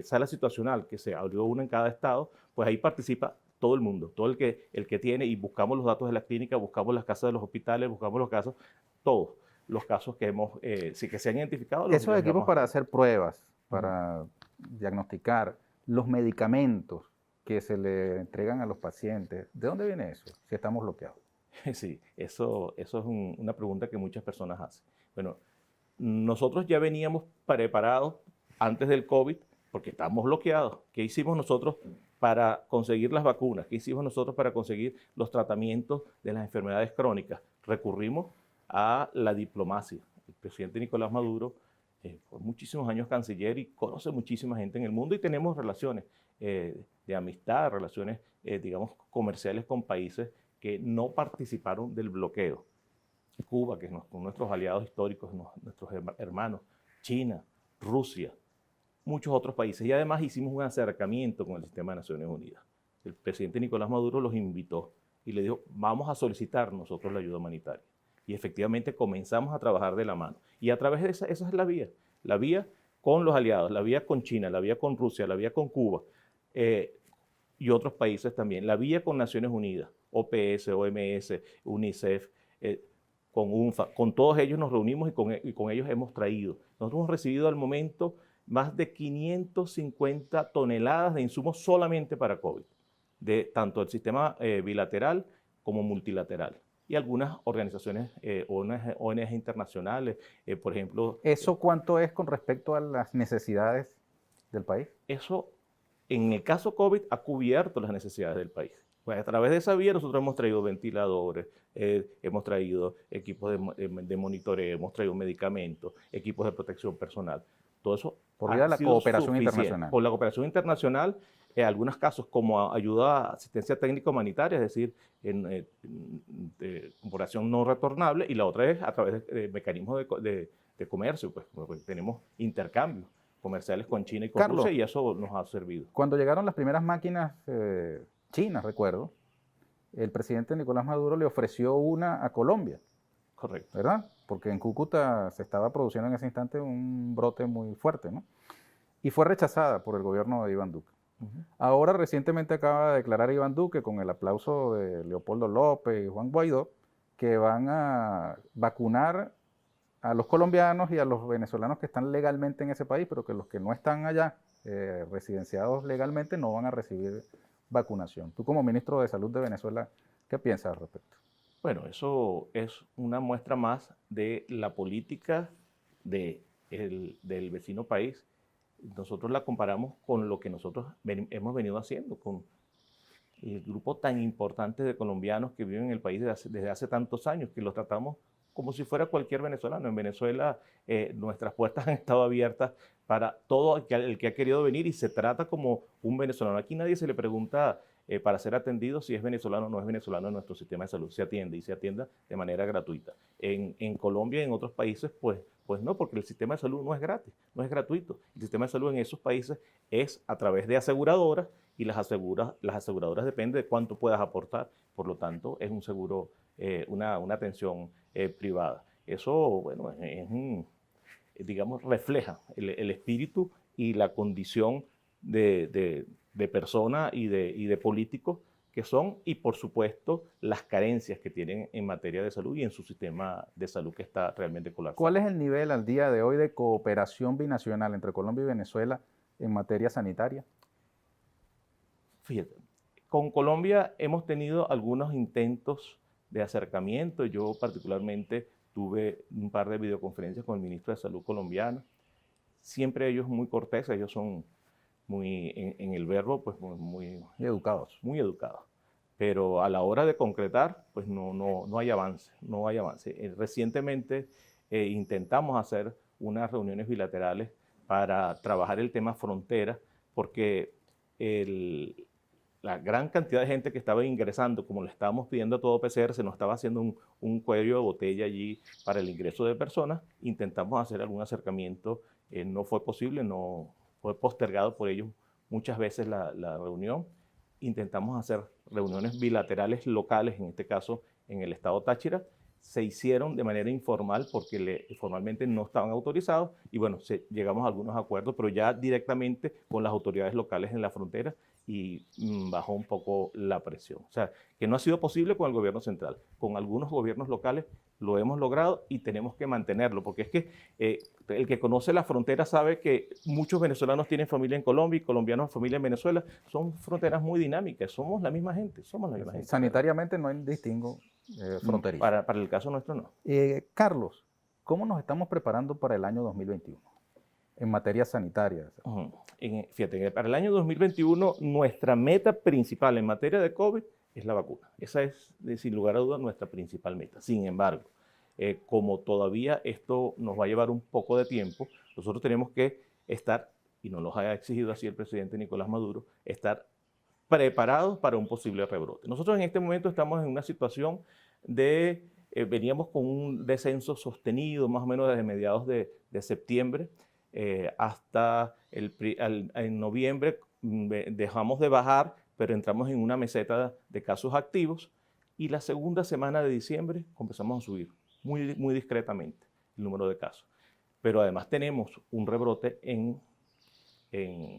[SPEAKER 2] sala situacional que se abrió una en cada estado, pues ahí participa todo el mundo, todo el que tiene y buscamos los datos de la clínica, buscamos las casas de los hospitales, buscamos los casos, todos los casos que que se han identificado.
[SPEAKER 1] Esos equipos para hacer pruebas, para diagnosticar, los medicamentos que se le entregan a los pacientes, ¿de dónde viene eso si estamos bloqueados?
[SPEAKER 2] Sí, eso es una pregunta que muchas personas hacen. Bueno, nosotros ya veníamos preparados antes del COVID porque estábamos bloqueados. ¿Qué hicimos nosotros para conseguir las vacunas? ¿Qué hicimos nosotros para conseguir los tratamientos de las enfermedades crónicas? Recurrimos a la diplomacia. El presidente Nicolás Maduro fue muchísimos años canciller y conoce muchísima gente en el mundo y tenemos relaciones de amistad, relaciones, digamos, comerciales con países que no participaron del bloqueo. Cuba, que es con nuestros aliados históricos, nuestros hermanos, China, Rusia, muchos otros países. Y además hicimos un acercamiento con el sistema de Naciones Unidas. El presidente Nicolás Maduro los invitó y le dijo, vamos a solicitar nosotros la ayuda humanitaria. Y efectivamente comenzamos a trabajar de la mano. Y a través de esa es la vía con los aliados, la vía con China, la vía con Rusia, la vía con Cuba y otros países también, la vía con Naciones Unidas, OPS, OMS, UNICEF, con UNFA, con todos ellos nos reunimos y con ellos hemos traído. Nosotros hemos recibido al momento más de 550 toneladas de insumos solamente para COVID, de tanto el sistema bilateral como multilateral. Y algunas organizaciones, ONG internacionales, por ejemplo.
[SPEAKER 1] ¿Eso cuánto es con respecto a las necesidades del país?
[SPEAKER 2] Eso, en el caso COVID, ha cubierto las necesidades del país. Pues a través de esa vía nosotros hemos traído ventiladores, hemos traído equipos de monitoreo, hemos traído medicamentos, equipos de protección personal. Todo eso
[SPEAKER 1] por vía de la cooperación internacional.
[SPEAKER 2] Por la cooperación internacional, en algunos casos como ayuda a asistencia técnica humanitaria, es decir, en cooperación no retornable, y la otra es a través de mecanismos de comercio, pues tenemos intercambios comerciales con China y con
[SPEAKER 1] Carlos,
[SPEAKER 2] Rusia y eso nos ha servido.
[SPEAKER 1] Cuando llegaron las primeras máquinas chinas, recuerdo, el presidente Nicolás Maduro le ofreció una a Colombia,
[SPEAKER 2] Correcto.
[SPEAKER 1] ¿verdad? Porque en Cúcuta se estaba produciendo en ese instante un brote muy fuerte, ¿no? Y fue rechazada por el gobierno de Iván Duque. Ahora recientemente acaba de declarar Iván Duque, con el aplauso de Leopoldo López y Juan Guaidó, que van a vacunar a los colombianos y a los venezolanos que están legalmente en ese país, pero que los que no están allá residenciados legalmente no van a recibir vacunación. Tú como ministro de Salud de Venezuela, ¿qué piensas al respecto?
[SPEAKER 2] Bueno, eso es una muestra más de la política del vecino país. Nosotros la comparamos con lo que nosotros hemos venido haciendo, con el grupo tan importante de colombianos que viven en el país desde hace tantos años, que los tratamos como si fuera cualquier venezolano. En Venezuela nuestras puertas han estado abiertas para todo el que ha querido venir y se trata como un venezolano. Aquí nadie se le pregunta para ser atendido si es venezolano o no es venezolano en nuestro sistema de salud. Se atiende y se atiende de manera gratuita. En Colombia y en otros países, pues no, porque el sistema de salud no es gratis, no es gratuito. El sistema de salud en esos países es a través de aseguradoras y las aseguradoras dependen de cuánto puedas aportar. Por lo tanto, es un seguro, una atención privada. Eso, bueno, digamos, refleja el espíritu y la condición de persona y de políticos que son, y por supuesto, las carencias que tienen en materia de salud y en su sistema de salud que está realmente colapsado.
[SPEAKER 1] ¿Cuál es el nivel al día de hoy de cooperación binacional entre Colombia y Venezuela en materia sanitaria?
[SPEAKER 2] Fíjate, con Colombia hemos tenido algunos intentos de acercamiento. Yo particularmente tuve un par de videoconferencias con el ministro de Salud colombiano. Siempre ellos muy corteses, ellos son muy, en el verbo, pues muy
[SPEAKER 1] educados.
[SPEAKER 2] Muy educados. Pero a la hora de concretar, pues no hay avance, no hay avance. Recientemente intentamos hacer unas reuniones bilaterales para trabajar el tema frontera, porque la gran cantidad de gente que estaba ingresando, como le estábamos pidiendo a todo PCR, se nos estaba haciendo un cuello de botella allí para el ingreso de personas. Intentamos hacer algún acercamiento, no fue posible, no fue postergado por ellos muchas veces la reunión. Intentamos hacer reuniones bilaterales locales, en este caso en el estado Táchira. Se hicieron de manera informal porque formalmente no estaban autorizados y bueno, llegamos a algunos acuerdos, pero ya directamente con las autoridades locales en la frontera y bajó un poco la presión. O sea, que no ha sido posible con el gobierno central. Con algunos gobiernos locales lo hemos logrado y tenemos que mantenerlo, porque es que el que conoce la frontera sabe que muchos venezolanos tienen familia en Colombia y colombianos familia en Venezuela. Son fronteras muy dinámicas, somos la misma gente, somos la misma gente.
[SPEAKER 1] Sanitariamente no hay distingo fronterizo.
[SPEAKER 2] Para el caso nuestro no.
[SPEAKER 1] Carlos, ¿cómo nos estamos preparando para el año 2021 en materia sanitaria?
[SPEAKER 2] Fíjate, para el año 2021 nuestra meta principal en materia de COVID es la vacuna. Esa es, sin lugar a dudas, nuestra principal meta. Sin embargo, como todavía esto nos va a llevar un poco de tiempo, nosotros tenemos que estar, y nos lo ha exigido así el presidente Nicolás Maduro, estar preparados para un posible rebrote. Nosotros en este momento estamos en una situación de, veníamos con un descenso sostenido más o menos desde mediados de septiembre hasta en noviembre dejamos de bajar, pero entramos en una meseta de casos activos y la segunda semana de diciembre comenzamos a subir muy discretamente el número de casos. Pero además tenemos un rebrote en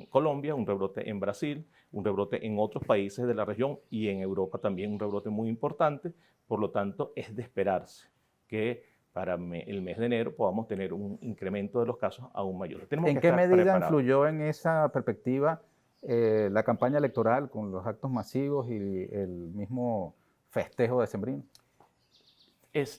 [SPEAKER 2] Colombia, un rebrote en Brasil, un rebrote en otros países de la región y en Europa también un rebrote muy importante. Por lo tanto, es de esperarse que para el mes de enero podamos tener un incremento de los casos aún mayor.
[SPEAKER 1] ¿En qué medida influyó en esa perspectiva la campaña electoral con los actos masivos y el mismo festejo decembrino?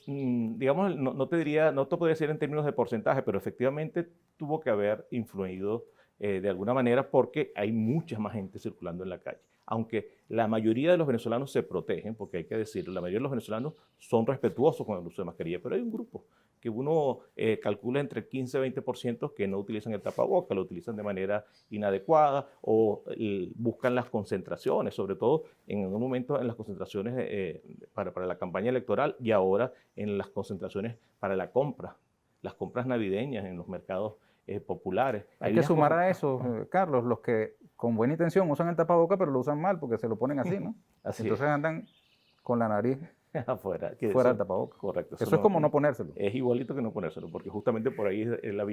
[SPEAKER 2] Digamos, no te podría decir en términos de porcentaje, pero efectivamente tuvo que haber influido de alguna manera porque hay mucha más gente circulando en la calle. Aunque la mayoría de los venezolanos se protegen, porque hay que decirlo, la mayoría de los venezolanos son respetuosos con el uso de mascarilla, pero hay un grupo que uno calcula entre 15 y 20% que no utilizan el tapaboca, lo utilizan de manera inadecuada o buscan las concentraciones, sobre todo en un momento en las concentraciones para la campaña electoral y ahora en las concentraciones para la compra las compras navideñas en los mercados populares.
[SPEAKER 1] Hay que sumar a eso, Carlos, los que con buena intención usan el tapaboca, pero lo usan mal porque se lo ponen así, ¿no?
[SPEAKER 2] Así
[SPEAKER 1] Entonces andan con la nariz
[SPEAKER 2] afuera.
[SPEAKER 1] fuera del tapaboca.
[SPEAKER 2] Correcto.
[SPEAKER 1] Eso es como no ponérselo.
[SPEAKER 2] Es igualito que no ponérselo, porque justamente por ahí es la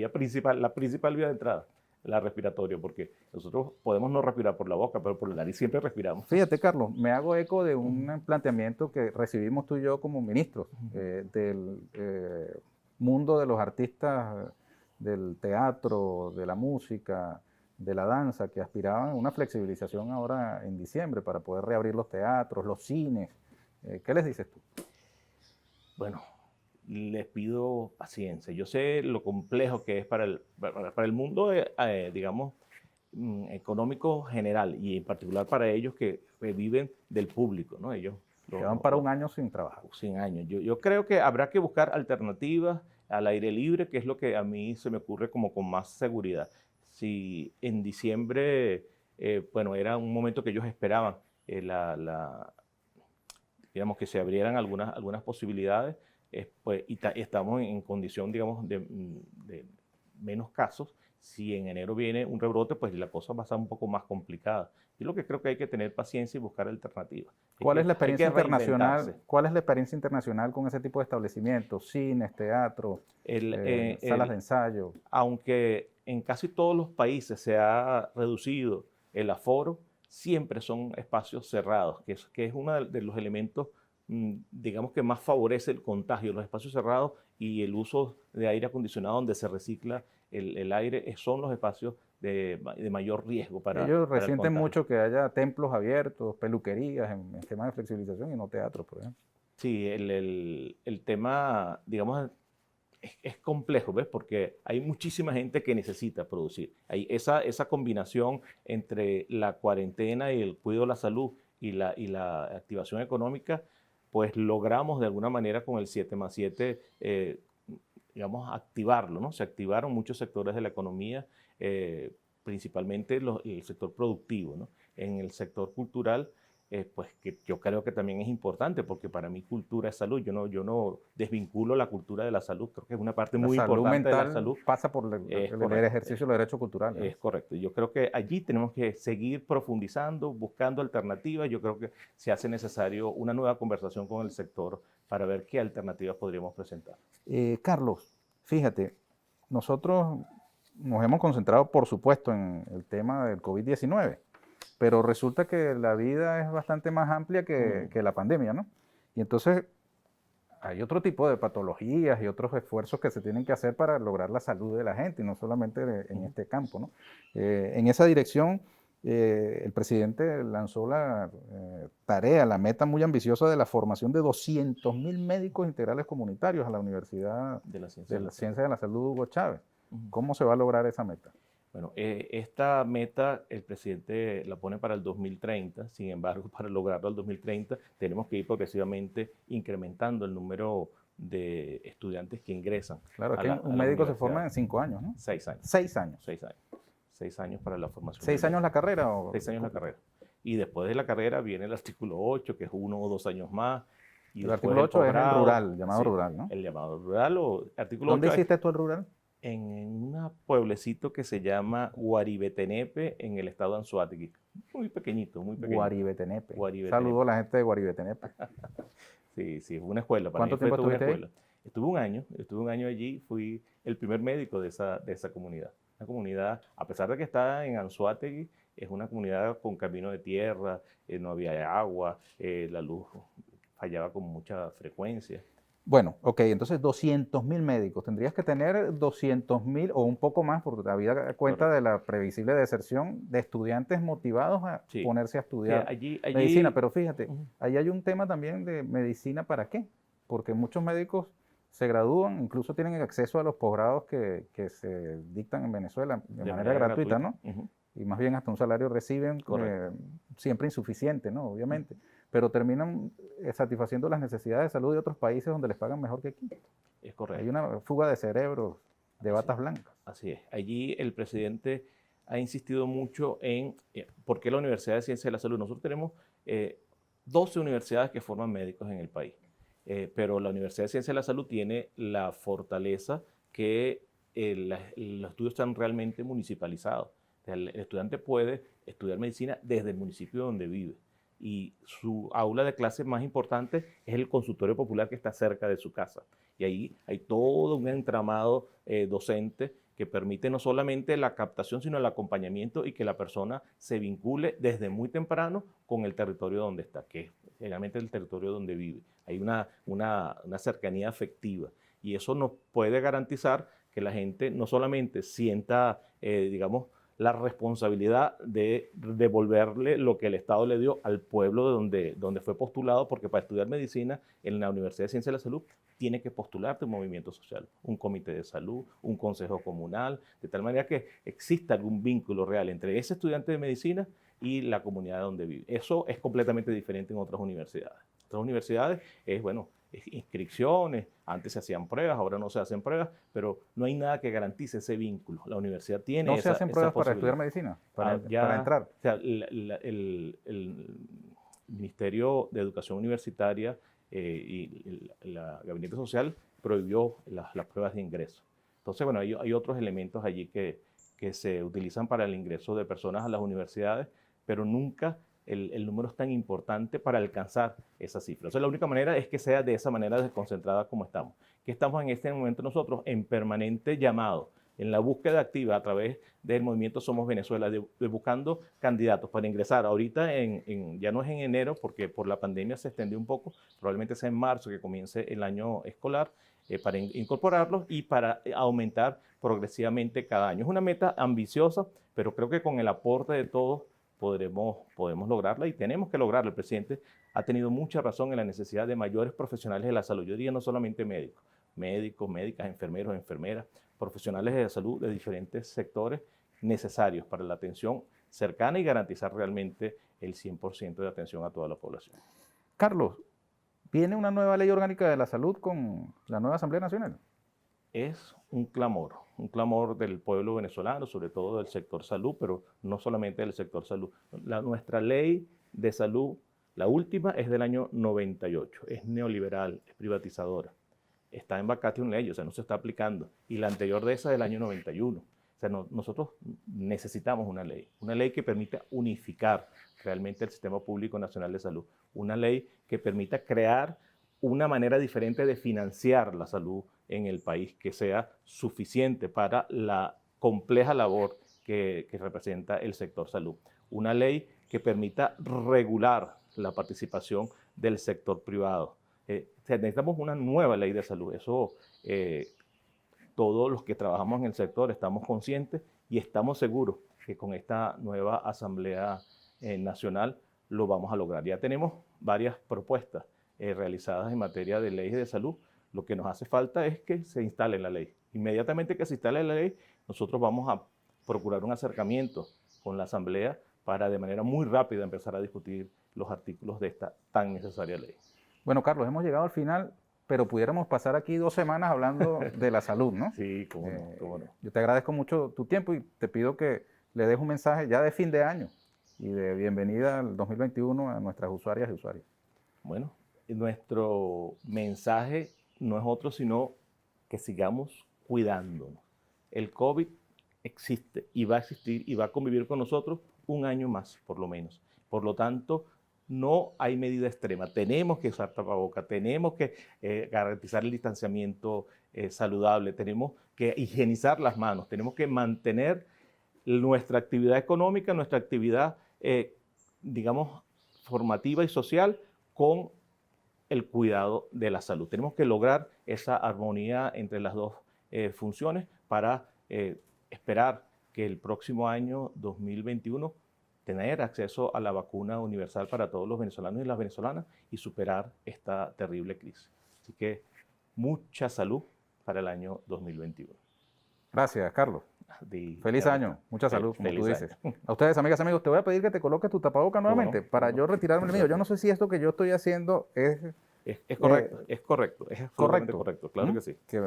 [SPEAKER 2] principal vía de entrada, la respiratoria, porque nosotros podemos no respirar por la boca, pero por la nariz siempre respiramos.
[SPEAKER 1] Fíjate, Carlos, me hago eco de un planteamiento que recibimos tú y yo como ministros del mundo de los artistas del teatro, de la música, de la danza, que aspiraban a una flexibilización ahora en diciembre para poder reabrir los teatros, los cines. ¿Qué les dices tú?
[SPEAKER 2] Bueno, les pido paciencia. Yo sé lo complejo que es para el mundo, digamos, económico general y en particular para ellos que viven del público, ¿no? Ellos
[SPEAKER 1] Quedan para un año sin trabajar.
[SPEAKER 2] Sin años. Yo creo que habrá que buscar alternativas al aire libre, que es lo que a mí se me ocurre como con más seguridad. Si en diciembre, bueno, era un momento que ellos esperaban, digamos, que se abrieran algunas posibilidades, pues, y estamos en condición, digamos, de menos casos. Si en enero viene un rebrote, pues la cosa va a ser un poco más complicada. Yo lo que creo que hay que tener paciencia y buscar alternativas.
[SPEAKER 1] ¿Cuál es la experiencia internacional? ¿Cuál es la experiencia internacional con ese tipo de establecimientos? Cines, teatros, salas de ensayo.
[SPEAKER 2] Aunque en casi todos los países se ha reducido el aforo, siempre son espacios cerrados, que es uno de los elementos, digamos, que más favorece el contagio. Los espacios cerrados y el uso de aire acondicionado donde se recicla el aire son los espacios de mayor riesgo para
[SPEAKER 1] ellos
[SPEAKER 2] para el
[SPEAKER 1] resienten
[SPEAKER 2] contagio.
[SPEAKER 1] mucho que haya templos abiertos, peluquerías en temas de flexibilización y no teatros, por ejemplo.
[SPEAKER 2] Sí, el tema, digamos, es complejo, ¿ves? Porque hay muchísima gente que necesita producir. Hay esa combinación entre la cuarentena y el cuidado de la salud y la activación económica, pues logramos de alguna manera con el 7+7, digamos, activarlo, ¿no? Se activaron muchos sectores de la economía, principalmente el sector productivo, ¿no? En el sector cultural, pues que yo creo que también es importante, porque para mí cultura es salud. Yo no desvinculo la cultura de la salud, creo que es una parte muy importante de la salud.
[SPEAKER 1] Pasa por el ejercicio de los derechos culturales.
[SPEAKER 2] Es correcto. Yo creo que allí tenemos que seguir profundizando, buscando alternativas. Yo creo que se hace necesario una nueva conversación con el sector para ver qué alternativas podríamos presentar.
[SPEAKER 1] Carlos, fíjate, nosotros nos hemos concentrado, por supuesto, en el tema del COVID-19, pero resulta que la vida es bastante más amplia que la pandemia, ¿no? Y entonces hay otro tipo de patologías y otros esfuerzos que se tienen que hacer para lograr la salud de la gente, y no solamente en este campo, ¿no? En esa dirección, el presidente lanzó la tarea, la meta muy ambiciosa de la formación de 200.000 médicos integrales comunitarios a la Universidad de la Ciencia de la Salud Hugo Chávez. ¿Cómo se va a lograr esa meta?
[SPEAKER 2] Bueno, esta meta el presidente la pone para el 2030, sin embargo, para lograrlo al 2030 tenemos que ir progresivamente incrementando el número de estudiantes que ingresan.
[SPEAKER 1] Claro, es que un médico se forma en 5 años, ¿no?
[SPEAKER 2] 6 años.
[SPEAKER 1] 6 años.
[SPEAKER 2] 6 años. 6 años para la formación.
[SPEAKER 1] ¿6 años la carrera?
[SPEAKER 2] 6 años la carrera. Y después de la carrera viene el artículo 8, que es 1 o 2 años más. Y
[SPEAKER 1] el artículo 8 es el rural, llamado rural, ¿no?
[SPEAKER 2] El llamado rural o artículo 8.
[SPEAKER 1] ¿Dónde hiciste tú el rural?
[SPEAKER 2] En un pueblecito que se llama Guaribetenepe, en el estado de Anzoátegui. Muy pequeñito, muy pequeño.
[SPEAKER 1] Guaribetenepe. Saludo a la gente de Guaribetenepe.
[SPEAKER 2] Sí, es una escuela.
[SPEAKER 1] ¿Cuánto tiempo estuviste ahí?
[SPEAKER 2] Estuve un año allí, fui el primer médico de esa comunidad. Una comunidad, a pesar de que está en Anzoátegui, es una comunidad con camino de tierra, no había agua, la luz fallaba con mucha frecuencia.
[SPEAKER 1] Bueno, ok, entonces 200.000 médicos. Tendrías que tener 200.000 o un poco más, porque había cuenta de la previsible deserción de estudiantes motivados a ponerse a estudiar medicina. Pero fíjate, ahí hay un tema también de medicina, ¿para qué? Porque muchos médicos se gradúan, incluso tienen acceso a los posgrados que se dictan en Venezuela de manera gratuita, ¿no? Y más bien hasta un salario reciben, siempre insuficiente, ¿no? Obviamente. Pero terminan satisfaciendo las necesidades de salud de otros países donde les pagan mejor que aquí.
[SPEAKER 2] Es correcto.
[SPEAKER 1] Hay una fuga de cerebros, de batas blancas.
[SPEAKER 2] Así es. Allí el presidente ha insistido mucho en por qué la Universidad de Ciencias de la Salud. Nosotros tenemos 12 universidades que forman médicos en el país, pero la Universidad de Ciencias de la Salud tiene la fortaleza que los estudios están realmente municipalizados. O sea, el estudiante puede estudiar medicina desde el municipio donde vive. Y su aula de clase más importante es el consultorio popular que está cerca de su casa. Y ahí hay todo un entramado docente que permite no solamente la captación, sino el acompañamiento y que la persona se vincule desde muy temprano con el territorio donde está, que es generalmente el territorio donde vive. Hay una cercanía afectiva y eso nos puede garantizar que la gente no solamente sienta, digamos, la responsabilidad de devolverle lo que el Estado le dio al pueblo donde fue postulado, porque para estudiar medicina en la Universidad de Ciencias de la Salud tiene que postularte un movimiento social, un comité de salud, un consejo comunal, de tal manera que exista algún vínculo real entre ese estudiante de medicina y la comunidad donde vive. Eso es completamente diferente en otras universidades. Otras universidades es, bueno, inscripciones, antes se hacían pruebas, ahora no se hacen pruebas, pero no hay nada que garantice ese vínculo. La universidad tiene
[SPEAKER 1] ¿No se hacen pruebas para estudiar medicina? Para entrar.
[SPEAKER 2] O sea, el Ministerio de Educación Universitaria y el Gabinete Social prohibió las pruebas de ingreso. Entonces, bueno, hay otros elementos allí que se utilizan para el ingreso de personas a las universidades, pero nunca el número es tan importante para alcanzar esa cifra. O sea, la única manera es que sea de esa manera desconcentrada como estamos. Que estamos en este momento nosotros en permanente llamado, en la búsqueda activa a través del movimiento Somos Venezuela, de buscando candidatos para ingresar. Ahorita ya no es en enero, porque por la pandemia se extendió un poco, probablemente sea en marzo que comience el año escolar, para incorporarlos y para aumentar progresivamente cada año. Es una meta ambiciosa, pero creo que con el aporte de todos podemos lograrla y tenemos que lograrla. El presidente ha tenido mucha razón en la necesidad de mayores profesionales de la salud. Yo diría no solamente médicos, médicas, enfermeros, enfermeras, profesionales de la salud de diferentes sectores necesarios para la atención cercana y garantizar realmente el 100% de atención a toda la población.
[SPEAKER 1] Carlos, ¿viene una nueva ley orgánica de la salud con la nueva Asamblea Nacional?
[SPEAKER 2] Es un clamor del pueblo venezolano, sobre todo del sector salud, pero no solamente del sector salud. Nuestra ley de salud, la última, es del año 98, es neoliberal, es privatizadora. Está en vacatio ley, o sea, no se está aplicando. Y la anterior de esa es del año 91. O sea, nosotros necesitamos una ley que permita unificar realmente el Sistema Público Nacional de Salud, una ley que permita crear una manera diferente de financiar la salud en el país, que sea suficiente para la compleja labor que representa el sector salud. Una ley que permita regular la participación del sector privado. Necesitamos una nueva ley de salud. Eso todos los que trabajamos en el sector estamos conscientes y estamos seguros que con esta nueva Asamblea Nacional lo vamos a lograr. Ya tenemos varias propuestas realizadas en materia de leyes de salud. Lo que nos hace falta es que se instale la ley. Inmediatamente que se instale la ley, nosotros vamos a procurar un acercamiento con la Asamblea para de manera muy rápida empezar a discutir los artículos de esta tan necesaria ley.
[SPEAKER 1] Bueno, Carlos, hemos llegado al final, pero pudiéramos pasar aquí 2 semanas hablando de la salud, ¿no?
[SPEAKER 2] Sí, cómo no.
[SPEAKER 1] Yo te agradezco mucho tu tiempo y te pido que le des un mensaje ya de fin de año y de bienvenida al 2021 a nuestras usuarias y usuarios.
[SPEAKER 2] Bueno, nuestro mensaje no es otro sino que sigamos cuidándonos. El COVID existe y va a existir y va a convivir con nosotros un año más, por lo menos. Por lo tanto, no hay medida extrema. Tenemos que usar tapabocas, tenemos que garantizar el distanciamiento saludable, tenemos que higienizar las manos, tenemos que mantener nuestra actividad económica, nuestra actividad, digamos, formativa y social con el cuidado de la salud. Tenemos que lograr esa armonía entre las dos funciones para esperar que el próximo año 2021 tener acceso a la vacuna universal para todos los venezolanos y las venezolanas y superar esta terrible crisis. Así que mucha salud para el año 2021.
[SPEAKER 1] Gracias, Carlos. Feliz año, mucha salud, como tú dices. A ustedes, amigas y amigos, te voy a pedir que te coloques tu tapaboca nuevamente para yo retirarme el mío. Yo no sé si esto que yo estoy haciendo es
[SPEAKER 2] correcto, es correcto, claro que sí.
[SPEAKER 1] Que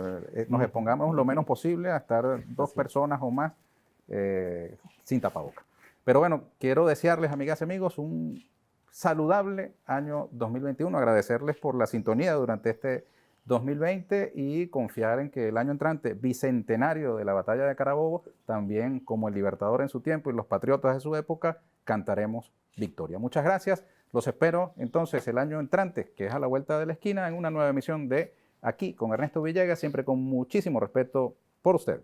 [SPEAKER 1] nos expongamos lo menos posible a estar 2 personas o más sin tapaboca. Pero bueno, quiero desearles, amigas y amigos, un saludable año 2021, agradecerles por la sintonía durante este 2020 y confiar en que el año entrante, bicentenario de la batalla de Carabobo, también como el Libertador en su tiempo y los patriotas de su época, cantaremos victoria. Muchas gracias. Los espero entonces el año entrante, que es a la vuelta de la esquina, en una nueva emisión de Aquí con Ernesto Villegas, siempre con muchísimo respeto por usted.